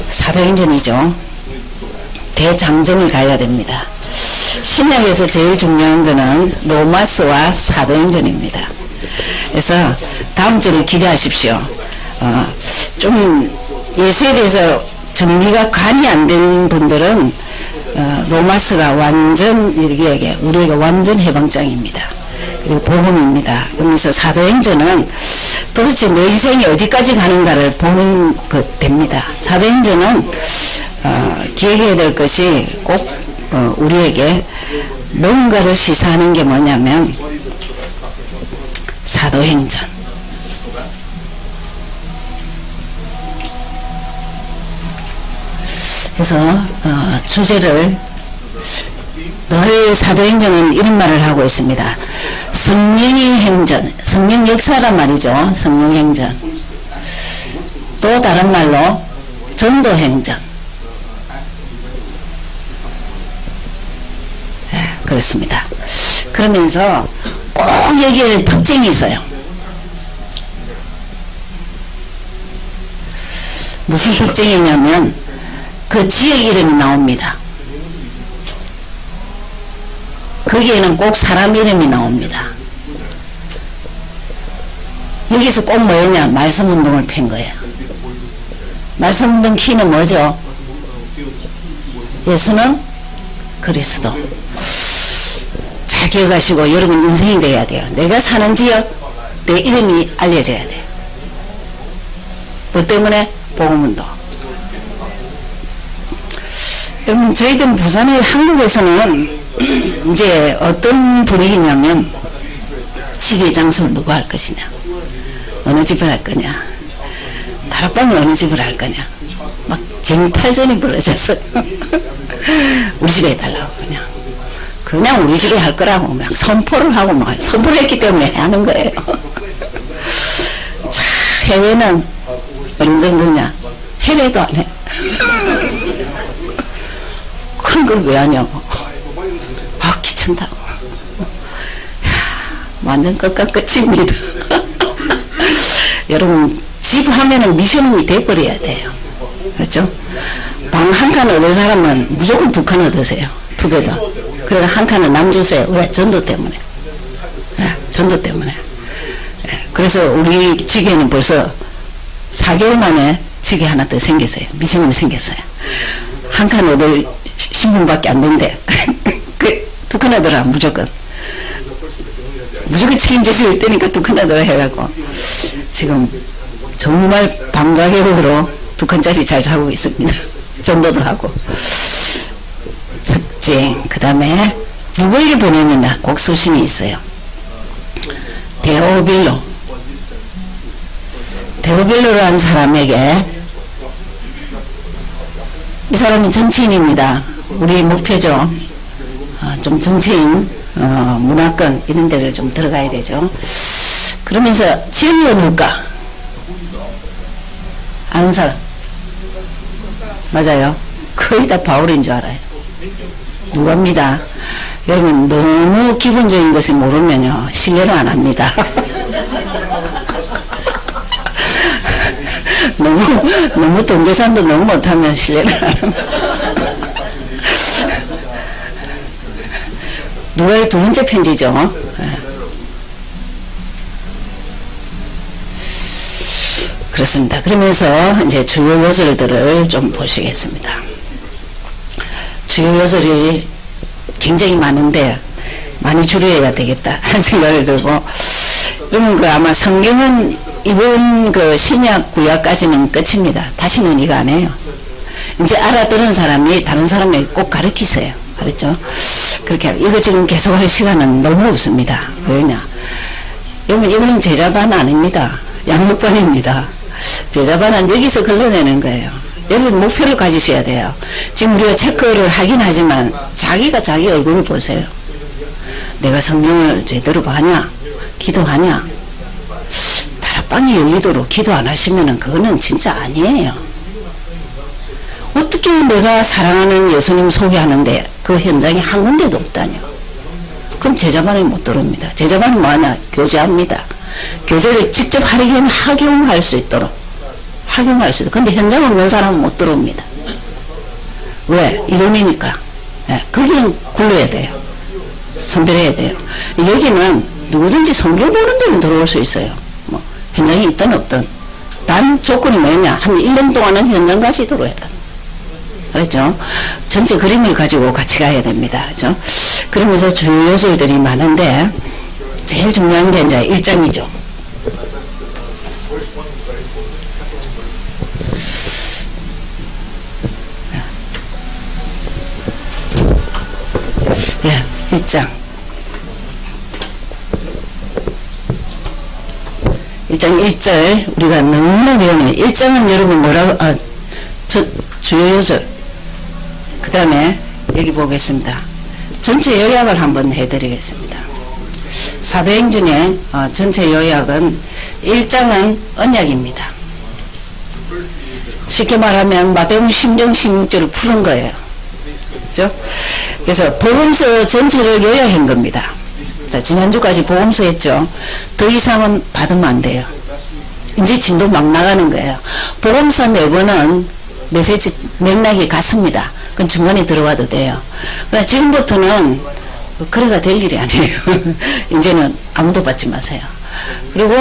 사도행전이죠. 대장정을 가야 됩니다. 신약에서 제일 중요한 것은 로마서와 사도행전입니다. 그래서 다음 주를 기대하십시오. 좀 예수에 대해서 정리가 관이 안 된 분들은 로마서가 완전 우리에게 완전 해방장입니다. 그리고 복음입니다. 그러면서 사도행전은 도대체 내 인생이 어디까지 가는가를 보는 것 됩니다. 사도행전은 기억해야 될 것이 꼭 우리에게 뭔가를 시사하는 게 뭐냐면 사도행전. 그래서 주제를 늘 사도행전은 이런 말을 하고 있습니다. 성령의 행전, 성령 역사란 말이죠. 성령행전. 또 다른 말로 전도행전. 그렇습니다. 그러면서 꼭 여기에 특징이 있어요. 무슨 특징이냐면 그 지역 이름이 나옵니다. 거기에는 꼭 사람 이름이 나옵니다. 여기서 꼭 뭐였냐? 말씀운동을 팬 거예요. 말씀운동 키는 뭐죠? 예수는 그리스도. 잘 기억하시고 여러분 인생이 돼야 돼요. 내가 사는 지역 내 이름이 알려져야 돼요. 뭐 때문에? 복음운동. 여러분 저희들 부산의 한국에서는 이제 어떤 분위기냐면 지휘 장소를 누가 할 것이냐, 어느 집을 할 거냐, 다락방을 어느 집을 할 거냐, 막 쟁탈전이 벌어져서 우리 집에 해달라고 그냥 우리 집에 할 거라고 막 선포를 하고 막 선포를 했기 때문에 하는 거예요. 자, 해외는 어느 정도냐? 해외도 안 해. 그런 걸 왜 하냐고. 귀찮다고. 완전 끝과 끝입니다. 여러분 집 하면은 미션이 돼버려야 돼요. 그렇죠? 방 한 칸 얻을 사람은 무조건 2칸 얻으세요. 2배더. 그래서 한 칸은 남 주세요. 왜? 전도 때문에. 전도 때문에. 그래서 우리 지게는 벌써 4개월 만에 지게 하나 더 생겼어요. 미션이 생겼어요. 한 칸 얻을 신분밖에 안 된대. 2칸 얻으라 무조건 책임지실 때니까 2칸 얻으라 해갖고 지금 정말 반가격으로 2칸짜리 잘 사고 있습니다. 전도도 하고. 특징. 그 다음에 누구에게 보내느냐 꼭 수신이 있어요. 데오빌로라는 사람에게, 이 사람은 정치인입니다. 우리 목표죠. 좀 정치인, 문화권 이런 데를 좀 들어가야 되죠. 그러면서 지은이가 누굴까? 아는 사람? 맞아요. 거의 다 바울인 줄 알아요. 누굽니다. 여러분 너무 기본적인 것을 모르면요 신뢰를 안 합니다. 너무 동계산도 너무 못하면 신뢰를 안 합니다. 누가의 2번째 편지죠. 그렇습니다. 그러면서 이제 주요 요절들을 좀 보시겠습니다. 주요 요절이 굉장히 많은데 많이 줄여야 되겠다 하는 생각을 들고, 그러면 아마 성경은 이번 신약 구약까지는 끝입니다. 다시는 이거 안 해요. 이제 알아들은 사람이 다른 사람에게 꼭 가르치세요. 알았죠? 그렇게 이거 지금 계속 할 시간은 너무 없습니다. 왜냐? 여러분 이거는 제자반 아닙니다. 양육반입니다. 제자반은 여기서 걸러내는 거예요. 여러분 목표를 가지셔야 돼요. 지금 우리가 체크를 하긴 하지만 자기가 자기 얼굴을 보세요. 내가 성경을 제대로 하냐? 기도하냐? 다락방이 열리도록 기도 안 하시면은 그거는 진짜 아니에요. 어떻게 내가 사랑하는 예수님 소개하는데 그 현장에 한 군데도 없다뇨. 그럼 제자반에 못 들어옵니다. 제자반은 뭐하냐? 교제합니다. 교제를 직접 하려면 학용할 수 있도록 활용할 수 있어요. 근데 현장 없는 사람은 못 들어옵니다. 왜? 이론이니까. 예, 거기는 굴러야 돼요. 선별해야 돼요. 여기는 누구든지 성경 보는 데는 들어올 수 있어요. 뭐 현장이 있든 없든. 단 조건이 뭐냐? 한 1년 동안은 현장까지 들어야 돼. 그렇죠? 전체 그림을 가지고 같이 가야 됩니다. 그렇죠? 그러면서 주요 요소들이 많은데 제일 중요한 게 이제 1장이죠. 예, 1장. 1장 1절 우리가 너무나 배우는 1장은 여러분 뭐라고 주요 요소 그 다음에 여기 보겠습니다. 전체 요약을 한번 해드리겠습니다. 사도행전의 전체 요약은 1장은 언약입니다. 쉽게 말하면 마태복음 10장 16절을 푸는 거예요. 그렇죠? 그래서 복음서 전체를 요약한 겁니다. 자, 지난주까지 복음서 했죠. 더 이상은 받으면 안 돼요. 이제 진도 막 나가는 거예요. 복음서 내부는 메시지 맥락이 같습니다. 그건 중간에 들어와도 돼요. 그러나 지금부터는 그래가 될 일이 아니에요. 이제는 아무도 받지 마세요. 그리고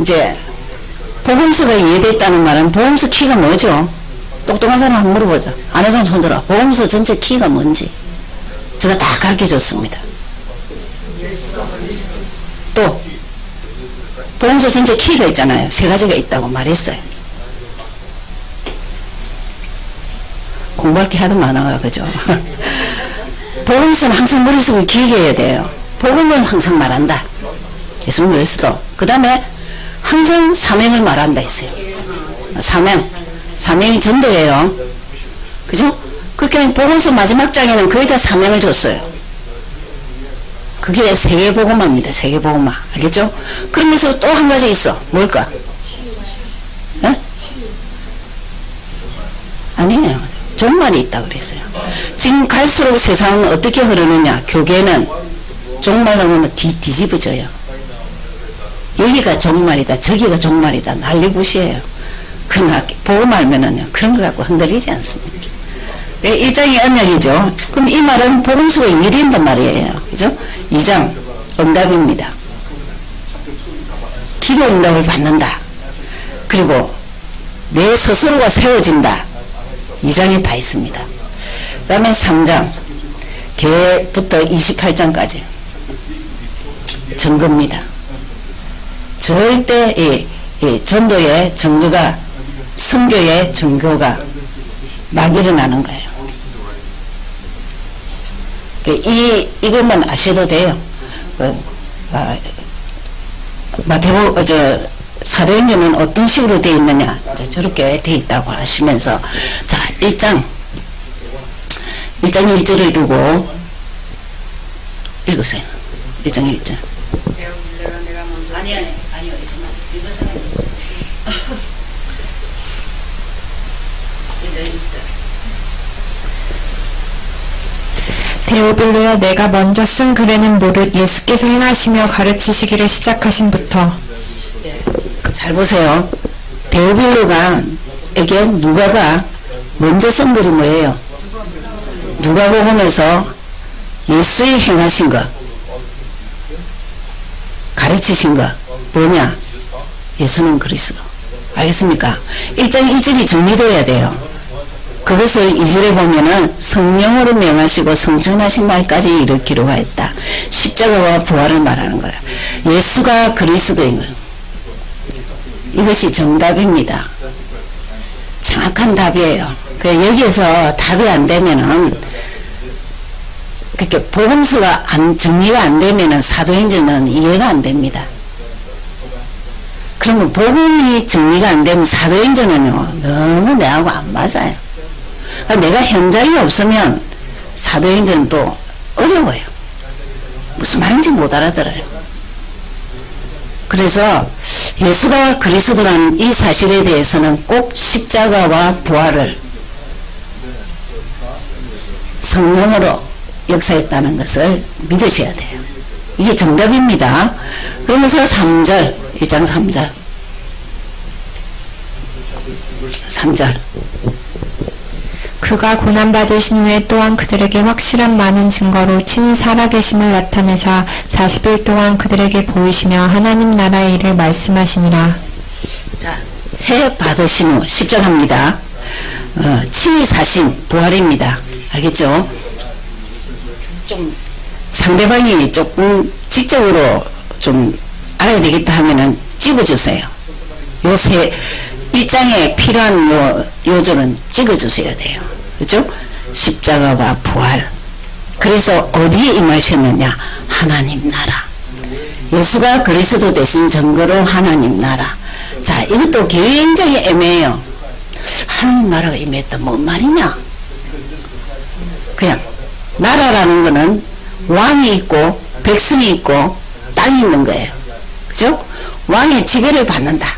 이제 복음서가 이해됐다는 말은 복음서 키가 뭐죠? 똑똑한 사람 한번 물어보자. 아는 사람 손들어. 복음서 전체 키가 뭔지 제가 다 가르쳐 줬습니다. 또 복음서 전체 키가 있잖아요. 세 가지가 있다고 말했어요. 공부할 게 하도 많아요. 그죠? 복음서는 항상 머릿속에 기억해야 돼요. 복음을 항상 말한다. 예수님 그리스도. 그 다음에 항상 사명을 말한다 했어요. 사명이 전도예요. 그죠? 그렇게 복음서 마지막 장에는 거의 다 사명을 줬어요. 그게 세계복음화입니다. 세계복음화. 알겠죠? 그러면서 또 한 가지 있어. 뭘까? 네? 아니에요. 종말이 있다 그랬어요. 지금 갈수록 세상은 어떻게 흐르느냐? 교계는 종말 오면 뒤집어져요. 여기가 종말이다. 저기가 종말이다. 난리굿이에요. 그러나 복음 알면은요. 그런 거 갖고 흔들리지 않습니다. 일장이 언약이죠. 그럼 이 말은 복음서가 이해된단 말이에요. 그죠? 2장 응답입니다. 기도 응답을 받는다. 그리고 내 스스로가 세워진다. 2장에 다 있습니다. 그 다음에 3장 계부터 28장까지 증거입니다. 절대 이 전도의 증거가 선교의 증거가 막 일어나는 거예요. 이것만 아셔도 돼요. 마태복음 사도행전은 어떤 식으로 되어 있느냐 저렇게 되어 있다고 하시면서 자 1장 1절을 두고 읽으세요. 1장 1절 아니요 읽으세요. 1절 1절 데오빌로여 내가 먼저 쓴 글에는 무릇 예수께서 행하시며 가르치시기를 시작하신부터 잘 보세요. 데오빌로가 에게 누가가 먼저 쓴 글이 뭐예요? 누가복음에서 예수의 행하신 것 가르치신 것 뭐냐? 예수는 그리스도. 알겠습니까? 1장 1절이 정리되어야 돼요. 그것을 2절에 보면은 성령으로 명하시고 성천하신 날까지 일으키려 하였다. 십자가와 부활을 말하는 거라. 예수가 그리스도인 거예요. 이것이 정답입니다. 정확한 답이에요. 여기에서 답이 안 되면은 그렇게 복음서가 정리가 안 되면은 사도행전은 이해가 안 됩니다. 그러면 복음이 정리가 안 되면 사도행전은요 너무 내하고 안 맞아요. 내가 현장이 없으면 사도행전은 또 어려워요. 무슨 말인지 못 알아들어요. 그래서 예수가 그리스도라는 이 사실에 대해서는 꼭 십자가와 부활을 성령으로 역사했다는 것을 믿으셔야 돼요. 이게 정답입니다. 그러면서 3절 1장 3절 3절. 그가 고난받으신 후에 또한 그들에게 확실한 많은 증거로 친히 살아계심을 나타내사 40일 동안 그들에게 보이시며 하나님 나라의 일을 말씀하시니라. 자, 해 받으신 후 10절 합니다. 친히 사신 부활입니다. 알겠죠? 좀 상대방이 조금 지적으로 좀 알아야 되겠다 하면은 찍어주세요. 요새 일장에 필요한 요절은 찍어주셔야 돼요. 그렇죠? 십자가와 부활. 그래서 어디에 임하셨느냐? 하나님 나라. 예수가 그리스도 되신 증거로 하나님 나라. 자, 이것도 굉장히 애매해요. 하나님 나라가 임했다. 뭔 말이냐? 그냥 나라라는 거는 왕이 있고 백성이 있고 땅이 있는 거예요. 그죠? 왕의 지배를 받는다.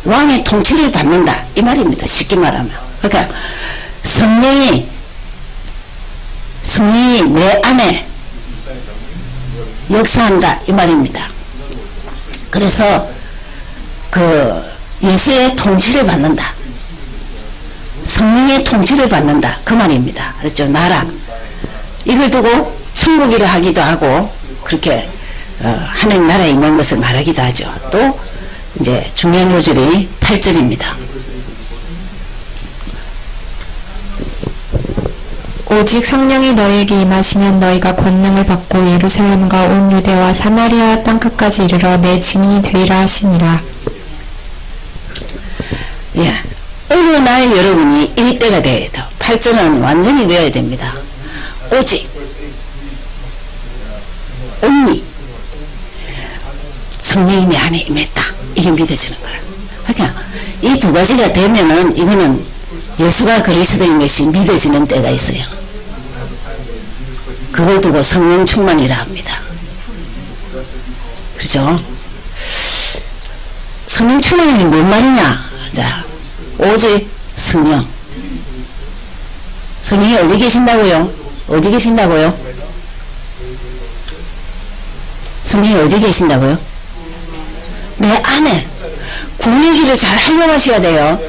왕의 통치를 받는다. 이 말입니다. 쉽게 말하면. 그러니까 성령이 내 안에 역사한다. 이 말입니다. 그래서 그 예수의 통치를 받는다. 성령의 통치를 받는다. 그 말입니다. 그렇죠? 나라. 이걸 두고 천국이라 하기도 하고 그렇게 하나님 나라에 있는 것을 말하기도 하죠. 또 이제 중요한 요절이 8절입니다. 오직 성령이 너희에게 임하시면 너희가 권능을 받고 예루살렘과 온 유대와 사마리아 땅끝까지 이르러 내 증인이 되리라 하시니라. 예, 어느 날 여러분이 이 때가 되어야 돼요. 8절은 완전히 외워야 됩니다. 오직 온리 성령이 내 안에 임했다. 이게 믿어지는 거예요. 그러니까 이 두 가지가 되면은 이거는 예수가 그리스도인 것이 믿어지는 때가 있어요. 그걸 두고 성령 충만이라 합니다. 그렇죠? 성령 충만이 뭔 말이냐? 자, 오직 성령. 성령이 어디 계신다고요? 어디 계신다고요? 성령이 어디 계신다고요? 내 안에. 국내기를 잘 활용하셔야 돼요.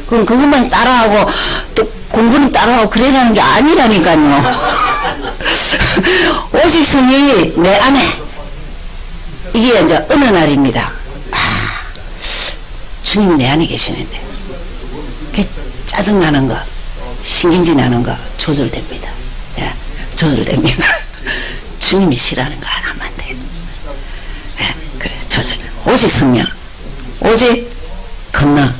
그럼 그것만 따라하고 또 공부는 따라하고 그래라는 게 아니라니까요. 오직 성령이 내 안에. 이게 이제 어느 날입니다. 주님 내 안에 계시는데 그 짜증나는 거, 신경질 나는 거 조절됩니다. 예, 조절됩니다. 주님이 싫어하는 거 안 하면 안 돼요. 예, 그래 조절. 오직 성령, 오직 권능.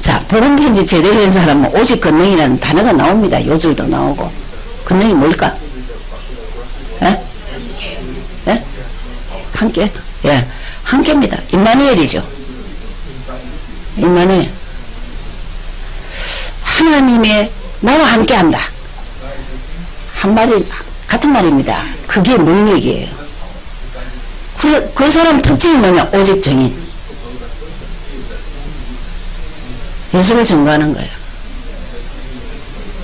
자, 복음편지 제대로 된 사람은 오직 권능이라는 단어가 나옵니다. 요절도 나오고. 권능이 뭘까? 예? 예? 함께? 예, 함께입니다. 임마누엘이죠. 임마누엘. 하나님의 나와 함께한다. 한 말이 같은 말입니다. 그게 능력이에요. 그 사람 특징이 뭐냐? 오직 정인. 예수를 증거하는 거예요.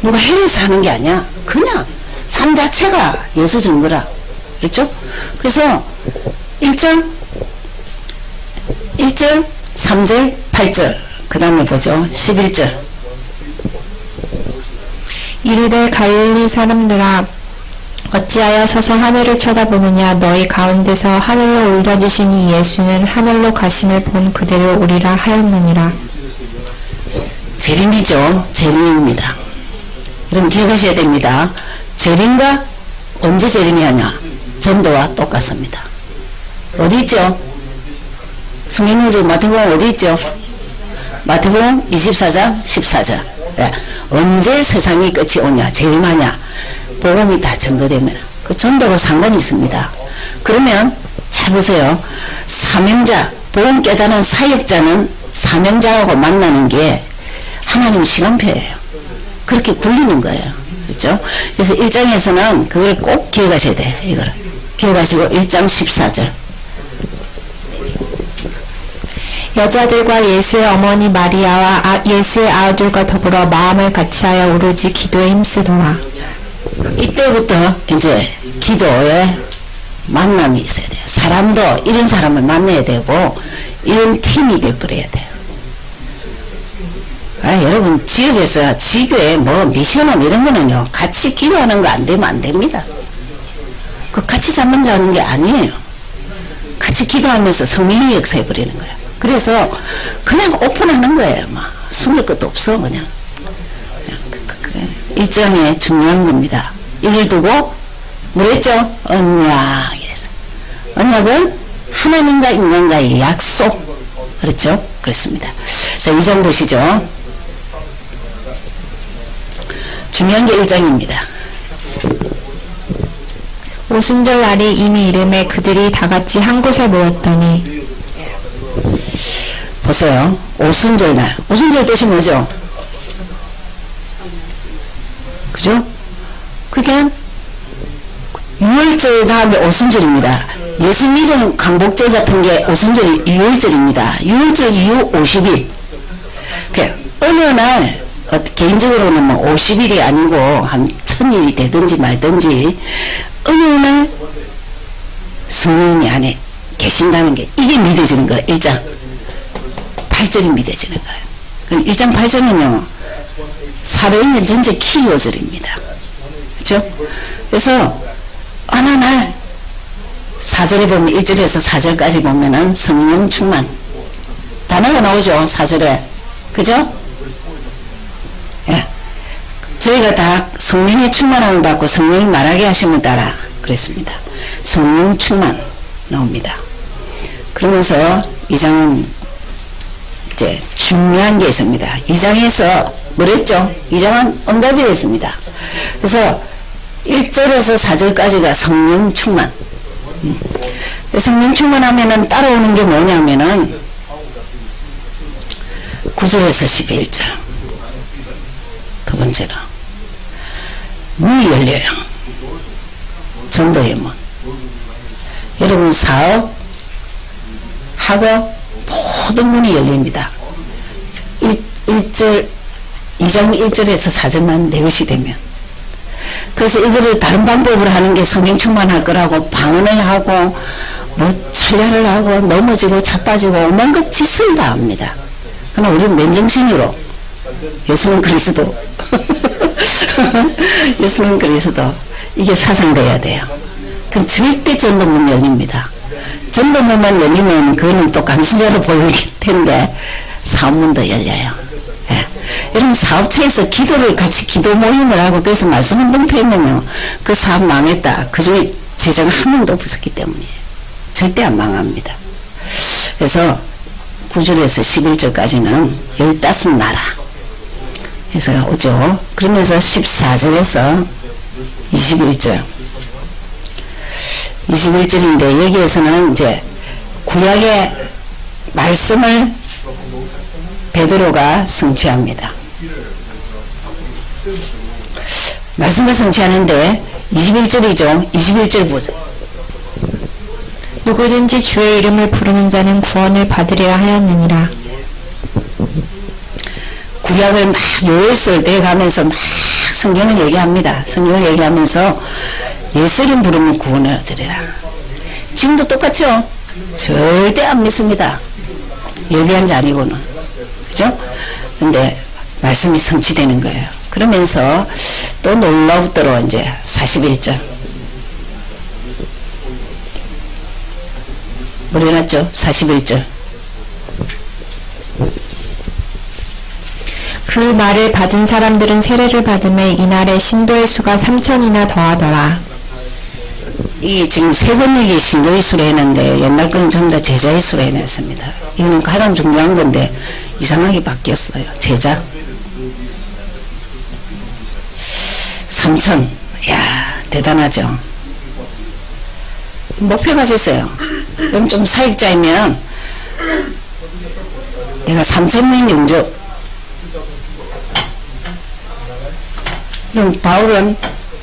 누가 해내서 하는 게 아니야. 그냥 삶 자체가 예수 증거라. 그렇죠? 그래서 1절, 3절, 8절 그 다음에 보죠. 11절. 이르되 갈릴리 사람들아 어찌하여 서서 하늘을 쳐다보느냐. 너희 가운데서 하늘로 올려지신 이 예수는 하늘로 가심을 본 그대로 오리라 하였느니라. 재림이죠. 재림입니다. 여러분 기억하셔야 됩니다. 재림과 언제 재림이 하냐? 전도와 똑같습니다. 어디 있죠? 성경으로 마태복음 어디 있죠? 마태복음 24장 14절. 네. 언제 세상이 끝이 오냐? 재림하냐? 복음이 다 증거되면 그 전도로 상관이 있습니다. 그러면 잘 보세요. 사명자, 복음 깨달은 사역자는 사명자하고 만나는 게 하나님 시간표예요. 그렇게 굴리는 거예요. 그렇죠? 그래서 1장에서는 그걸 꼭 기억하셔야 돼요. 이거를 기억하시고 1장 14절. 여자들과 예수의 어머니 마리아와 예수의 아들과 더불어 마음을 같이하여 오로지 기도에 힘쓰더라. 이때부터 이제 기도에 만남이 있어야 돼요. 사람도 이런 사람을 만나야 되고 이런 팀이 되어버려야 돼요. 여러분 지역에서 지교에 뭐 미션홈 이런 거는요 같이 기도하는 거 안 되면 안 됩니다. 그 같이 잠만 자는 게 아니에요. 같이 기도하면서 성령이 역사해 버리는 거예요. 그래서 그냥 오픈하는 거예요. 막 숨을 것도 없어 그냥. 일정에 중요한 겁니다. 이걸 두고 뭐랬죠? 언약. 이래서 언약은 하나님과 인간과의 약속. 그렇죠? 그렇습니다. 자, 2장 보시죠. 중요한 게 1장입니다. 오순절 날이 이미 이름에 그들이 다 같이 한 곳에 모였더니 보세요. 오순절 날. 오순절 뜻이 뭐죠? 그죠? 그게 6월절 다음에 오순절입니다. 예수 믿음 강복절 같은 게 오순절이 6월절입니다. 6월절 이후 50일. 어느 날 개인적으로는 뭐 50일이 아니고 한 1000일이 되든지 말든지 어느 날 성령이 안에 계신다는 게 이게 믿어지는 거예요. 1장 8절이 믿어지는 거예요. 그럼 1장 8절은요 사도행전 전체 키워절입니다. 그렇죠? 그래서 어느 날 4절에 보면 1절에서 4절까지 보면은 성령 충만 단어가 나오죠. 4절에 그죠? 예. 저희가 다 성령의 충만함을 받고 성령이 말하게 하심을 따라 그랬습니다. 성령 충만 나옵니다. 그러면서 2장은 이제 중요한 게 있습니다. 2장에서 뭐랬죠? 2장은 응답이 있습니다. 그래서 1절에서 4절까지가 성령 충만. 성령 충만하면은 따라오는 게 뭐냐면은 9절에서 11절. 두 번째로 문이 열려요. 전도의 문. 여러분 사업, 학업 모든 문이 열립니다. 2장 1절에서 4절만 내 것이 되면. 그래서 이거를 다른 방법으로 하는 게 성령 충만할 거라고 방언을 하고 뭐 철야를 하고 넘어지고 자빠지고 오만 것 짓을 다 합니다. 그러나 우리는 맨정신으로 예수는 그리스도 예수는 그리스도 이게 사상돼야 돼요. 그럼 절대 전도문 열립니다. 전도문만 열리면 그거는 또 강신자로 보일 텐데 사업문도 열려요. 예. 여러분 사업체에서 기도를 같이 기도 모임을 하고 그래서 말씀 한번 펴면요 그 사업 망했다. 그 중에 재정 한 명도 없었기 때문이에요. 절대 안 망합니다. 그래서 9절에서 11절까지는 15나라 해서 오죠. 그러면서 14절에서 21절인데 여기에서는 이제 구약의 말씀을 베드로가 성취합니다. 말씀을 성취하는데 21절이죠. 21절 보세요. 누구든지 주의 이름을 부르는 자는 구원을 받으리라 하였느니라. 구약을 막 요일설 돼가면서 막 성경을 얘기합니다. 성경을 얘기하면서 예수 이름 부르면 구원을 얻으리라. 지금도 똑같죠? 절대 안 믿습니다. 예비한 자 아니고는. 그죠? 근데 말씀이 성취되는 거예요. 그러면서 또 놀라우도록 이제 41절. 뭘 해놨죠? 41절. 그 말을 받은 사람들은 세례를 받음에 이날에 신도의 수가 3000이나 더하더라. 이 지금 세 번 얘기 신도의 수로 했는데 옛날 거는 전부 다 제자의 수로 해냈습니다. 이건 가장 중요한 건데 이상하게 바뀌었어요. 제자 3000. 이야 대단하죠. 목표 가졌어요. 그럼 좀 사역자이면 내가 3000명 영접. 그럼 바울은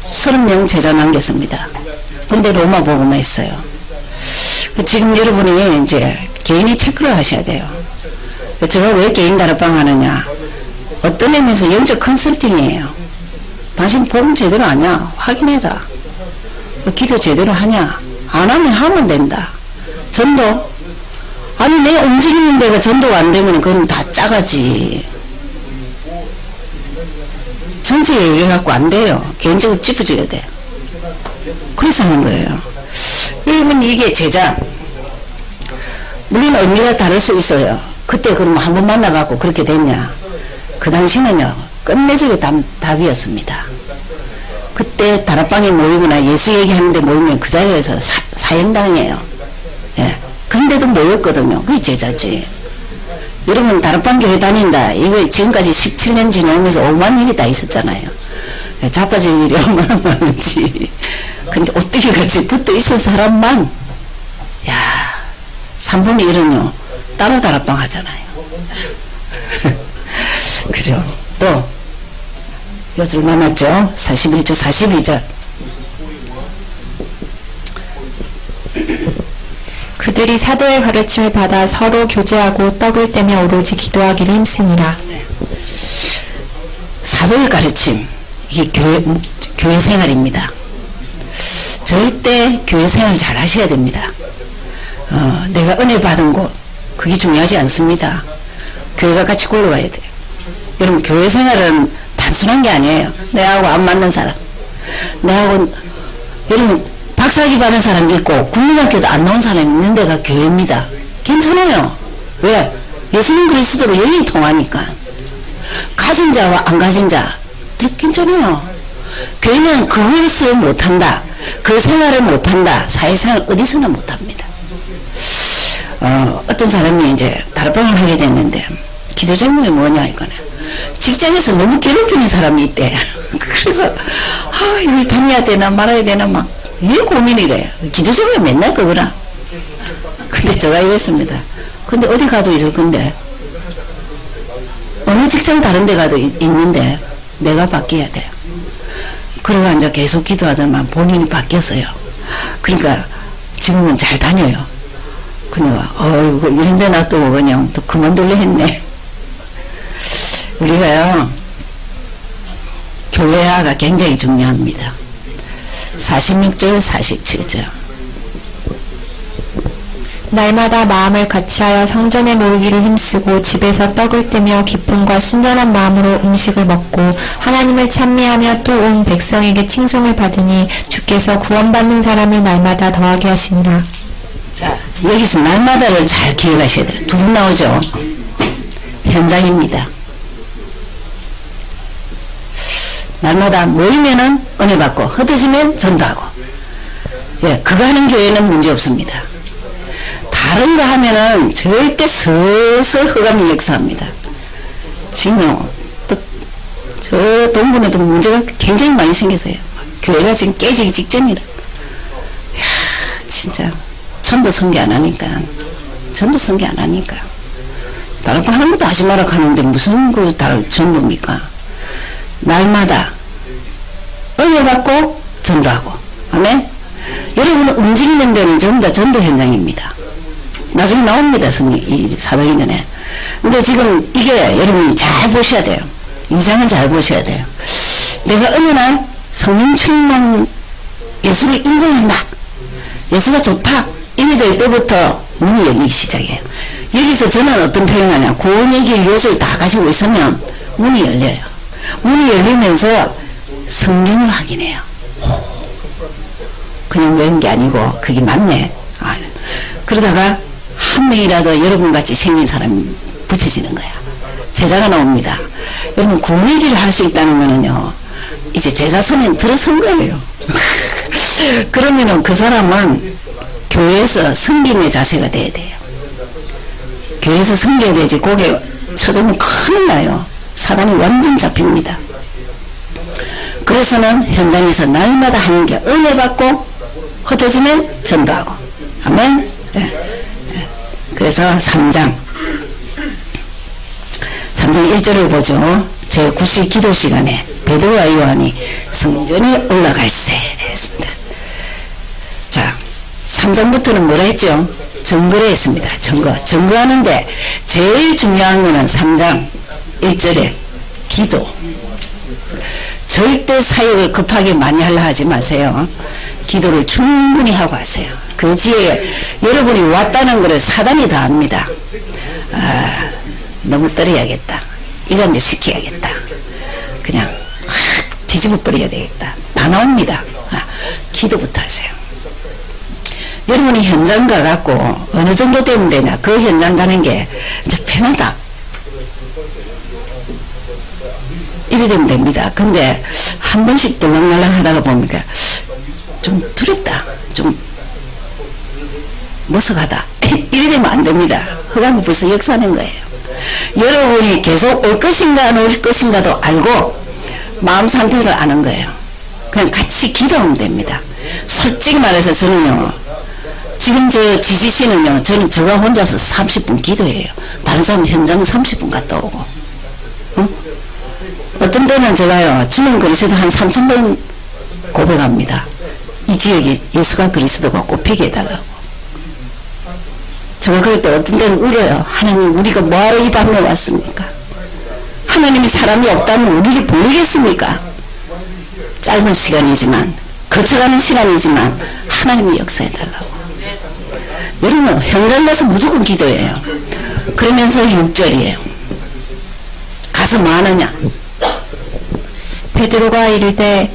30명 제자 남겼습니다. 근데 로마 복음을 했어요. 지금 여러분이 이제 개인이 체크를 하셔야 돼요. 제가 왜 개인 다락방 하느냐? 어떤 의미에서 영적 컨설팅이에요. 당신 복음 제대로 하냐? 확인해라. 기도 제대로 하냐? 안 하면 된다. 전도? 아니 내 움직이는 데가 전도가 안 되면 그건 다 짜가지. 전체 얘기해갖고 안 돼요. 개인적으로 짚어줘야 돼요. 그래서 하는 거예요. 그러면 이게 제자, 물론 의미가 다를 수 있어요. 그때 그럼 한번 만나갖고 그렇게 됐냐? 그 당시는요, 끝내주고 답이었습니다. 그때 다락방에 모이거나 예수 얘기하는데 모이면 그 자리에서 사형당해요. 예. 그런데도 모였거든요. 그게 제자지. 여러분, 다락방 교회 다닌다. 이거 지금까지 17년 지나면서 5만 일이 다 있었잖아요. 예, 자빠질 일이 얼마나 많은지. 근데 어떻게 같이 붙어 있은 사람만, 야, 3분의 1은요, 따로 다락방 하잖아요. 그죠? 또, 몇 줄 남았죠? 41절, 42절. 그들이 사도의 가르침을 받아 서로 교제하고 떡을 떼며 오로지 기도하기를 힘쓰니라. 사도의 가르침, 이게 교회 생활입니다. 절대 교회 생활 잘 하셔야 됩니다. 내가 은혜 받은 곳, 그게 중요하지 않습니다. 교회가 같이 굴러가야 돼요. 여러분, 교회 생활은 단순한 게 아니에요. 내하고 안 맞는 사람, 내하고, 여러분, 박사학위 받은 사람이 있고 국민학교도 안 나온 사람이 있는 데가 교회입니다. 괜찮아요. 왜? 예수님 그리스도로 영이 통하니까. 가진 자와 안 가진 자 괜찮아요. 교회는 그것을 못한다, 그 생활을 못한다, 사회생활 어디서나 못합니다. 어떤 사람이 이제 다락방을 하게 됐는데, 기도 제목이 뭐냐 이거는, 직장에서 너무 괴롭히는 사람이 있대. 그래서 이걸 다녀야 되나 말아야 되나 막 왜 고민이래요. 기도 제목이 맨날 그거라. 근데 제가 이랬습니다. 근데 어디 가도 있을 건데, 어느 직장 다른 데 가도 있는데 내가 바뀌어야 돼요. 그러고 이제 계속 기도하더만 본인이 바뀌었어요. 그러니까 지금은 잘 다녀요. 근데 이런 데 놔두고 그냥 또 그만둘래 했네. 우리가요, 교회화가 굉장히 중요합니다. 46절, 47절. 날마다 마음을 같이하여 성전에 모이기를 힘쓰고 집에서 떡을 떼며 기쁨과 순전한 마음으로 음식을 먹고 하나님을 찬미하며 또 온 백성에게 칭송을 받으니 주께서 구원받는 사람을 날마다 더하게 하시니라. 자, 여기서 날마다를 잘 기억하셔야 돼요. 두 분 나오죠? 현장입니다. 날마다 모이면은 은혜 받고 흩어지면 전도하고. 예, 그거 하는 교회는 문제 없습니다. 다른 거 하면은 절대 슬슬 흑암이 역사합니다. 지금 저 동분에도 문제가 굉장히 많이 생겼어요. 교회가 지금 깨지기 직전이라. 이야, 진짜 전도 선교 안 하니까, 다른 거 하는 것도 하지 마라 하는데 무슨 그 다른 전도입니까? 날마다 은혜 받고 전도하고. 아멘. 여러분은 움직이는 데는 전부 다 전도 현장입니다. 나중에 나옵니다, 이 사도행전에. 근데 지금 이게 여러분이 잘 보셔야 돼요. 인상은 잘 보셔야 돼요. 내가 어느 날 성령 충만, 예수를 인정한다, 예수가 좋다, 이게 될 때부터 문이 열리기 시작해요. 여기서 저는 어떤 표현하냐, 구원의 길 요소를 다 가지고 있으면 문이 열려요. 문이 열리면서 성경을 확인해요. 그냥 외운 게 아니고 그게 맞네. 그러다가 한 명이라도 여러분같이 생긴 사람이 붙여지는 거야. 제자가 나옵니다. 여러분, 구원의 길을 할 수 있다는 거는요, 이제 제자 손에 들어선 거예요. 그러면은 그 사람은 교회에서 섬김의 자세가 돼야 돼요. 교회에서 섬겨야 되지, 고개 쳐들면 큰일 나요. 사단이 완전 잡힙니다. 그래서는 현장에서 날마다 하는 게 은혜 받고 흩어지면 전도하고. 아멘. 네. 그래서 3장 1절을 보죠. 제9시 기도 시간에 베드로와 요한이 성전에 올라갈세 했습니다. 자, 3장부터는 뭐라 했죠? 증거를 했습니다. 증거하는데 제일 중요한 거는 3장 1절에 기도. 절대 사역을 급하게 많이 하려 하지 마세요. 기도를 충분히 하고 하세요. 그 지에 여러분이 왔다는 것을 사단이 다 압니다. 너무 떨어야겠다, 이건 이제 시켜야겠다. 그냥 확 뒤집어 버려야 되겠다. 다 나옵니다. 기도부터 하세요. 여러분이 현장 가갖고 어느 정도 되면 되냐, 그 현장 가는 게 이제 편하다 이래 되면 됩니다. 근데 한 번씩 들락날락 하다가 보니까 좀 두렵다, 좀 머쓱하다 이래 되면 안 됩니다. 그러면 벌써 역사하는 거예요. 여러분이 계속 올 것인가 안 올 것인가도 알고 마음 상태를 아는 거예요. 그냥 같이 기도하면 됩니다. 솔직히 말해서 저는요, 지금 저 지지씨는요, 저는 저가 혼자서 30분 기도해요. 다른 사람은 현장 30분 갔다 오고. 응? 어떤 때는 제가요, 주는 그리스도 한 3,000번 고백합니다. 이 지역에 예수가 그리스도가 꼽히게 해달라고. 제가 그럴 때 어떤 때는 울어요. 하나님, 우리가 뭐하러 이 방에 왔습니까? 하나님이 사람이 없다면 우리를 보내겠습니까? 짧은 시간이지만, 거쳐가는 시간이지만 하나님이 역사해달라고. 여러분 현장 가서 무조건 기도해요. 그러면서 6절이에요. 가서 뭐 하느냐? 베드로가 이르되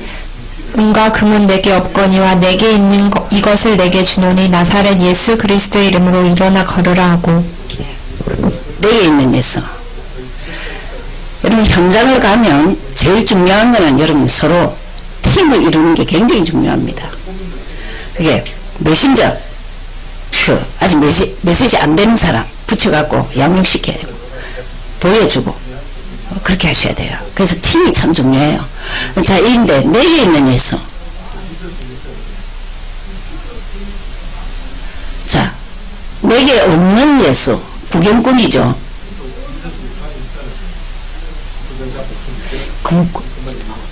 은과 금은 내게 없거니와 내게 있는 이것을 내게 주노니 나사렛 예수 그리스도의 이름으로 일어나 걸으라 하고. 내게 있는 예수. 여러분 현장을 가면 제일 중요한 거는 여러분 서로 팀을 이루는 게 굉장히 중요합니다. 그게 메신저, 아직 메시지 안 되는 사람 붙여갖고 양육시켜야 되고 보여주고 그렇게 하셔야 돼요. 그래서 팀이 참 중요해요. 자, 이인데 내게 있는 예수. 자, 내게 없는 예수 구경꾼이죠.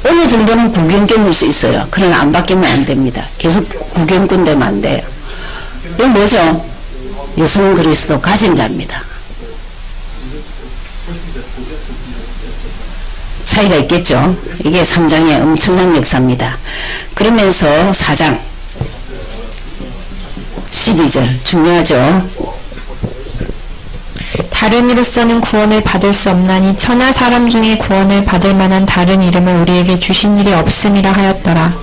어느 정도는 구경꾼일 수 있어요. 그러나 안 바뀌면 안 됩니다. 계속 구경꾼 되면 안 돼요. 이건 뭐죠? 예수 그리스도 가진 자입니다. 차이가 있겠죠. 이게 3장의 엄청난 역사입니다. 그러면서 4장 12절 중요하죠. 다른 이로서는 구원을 받을 수 없나니 천하 사람 중에 구원을 받을 만한 다른 이름을 우리에게 주신 일이 없음이라 하였더라.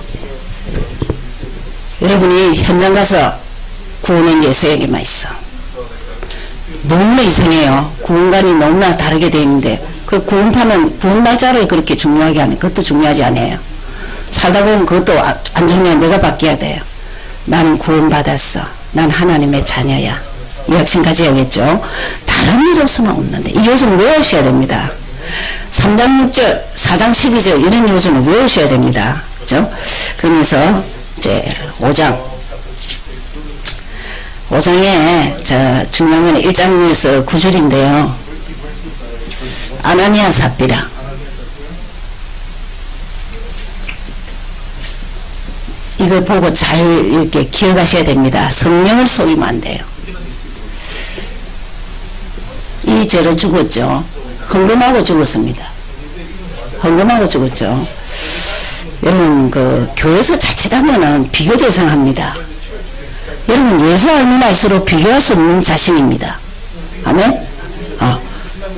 여러분이 현장 가서 구원은 예수에게만 있어. 너무나 이상해요. 구원관이 너무나 다르게 돼 있는데 그 구원파는 구원 날짜를 그렇게 중요하게 하네. 그것도 중요하지 않아요. 살다 보면 그것도 안 중요해. 내가 바뀌어야 돼요. 나는 구원받았어. 난 하나님의 자녀야. 이 확신 가져야겠죠. 다른 이로서는 없는데 이 요소는 외우셔야 됩니다. 3장 6절 4장 12절 이런 요소는 외우셔야 됩니다. 그죠? 그러면서 이제 5장에 중요한 건 1장에서 9절인데요. 아나니아 삽비라. 이걸 보고 잘 이렇게 기억하셔야 됩니다. 성령을 속이면 안 돼요. 이 죄로 죽었죠. 헌금하고 죽었습니다. 헌금하고 죽었죠. 여러분 교회에서 자칫하면은 비교 대상합니다. 여러분 예수 알면 알수록 비교할 수 없는 자신입니다. 아멘?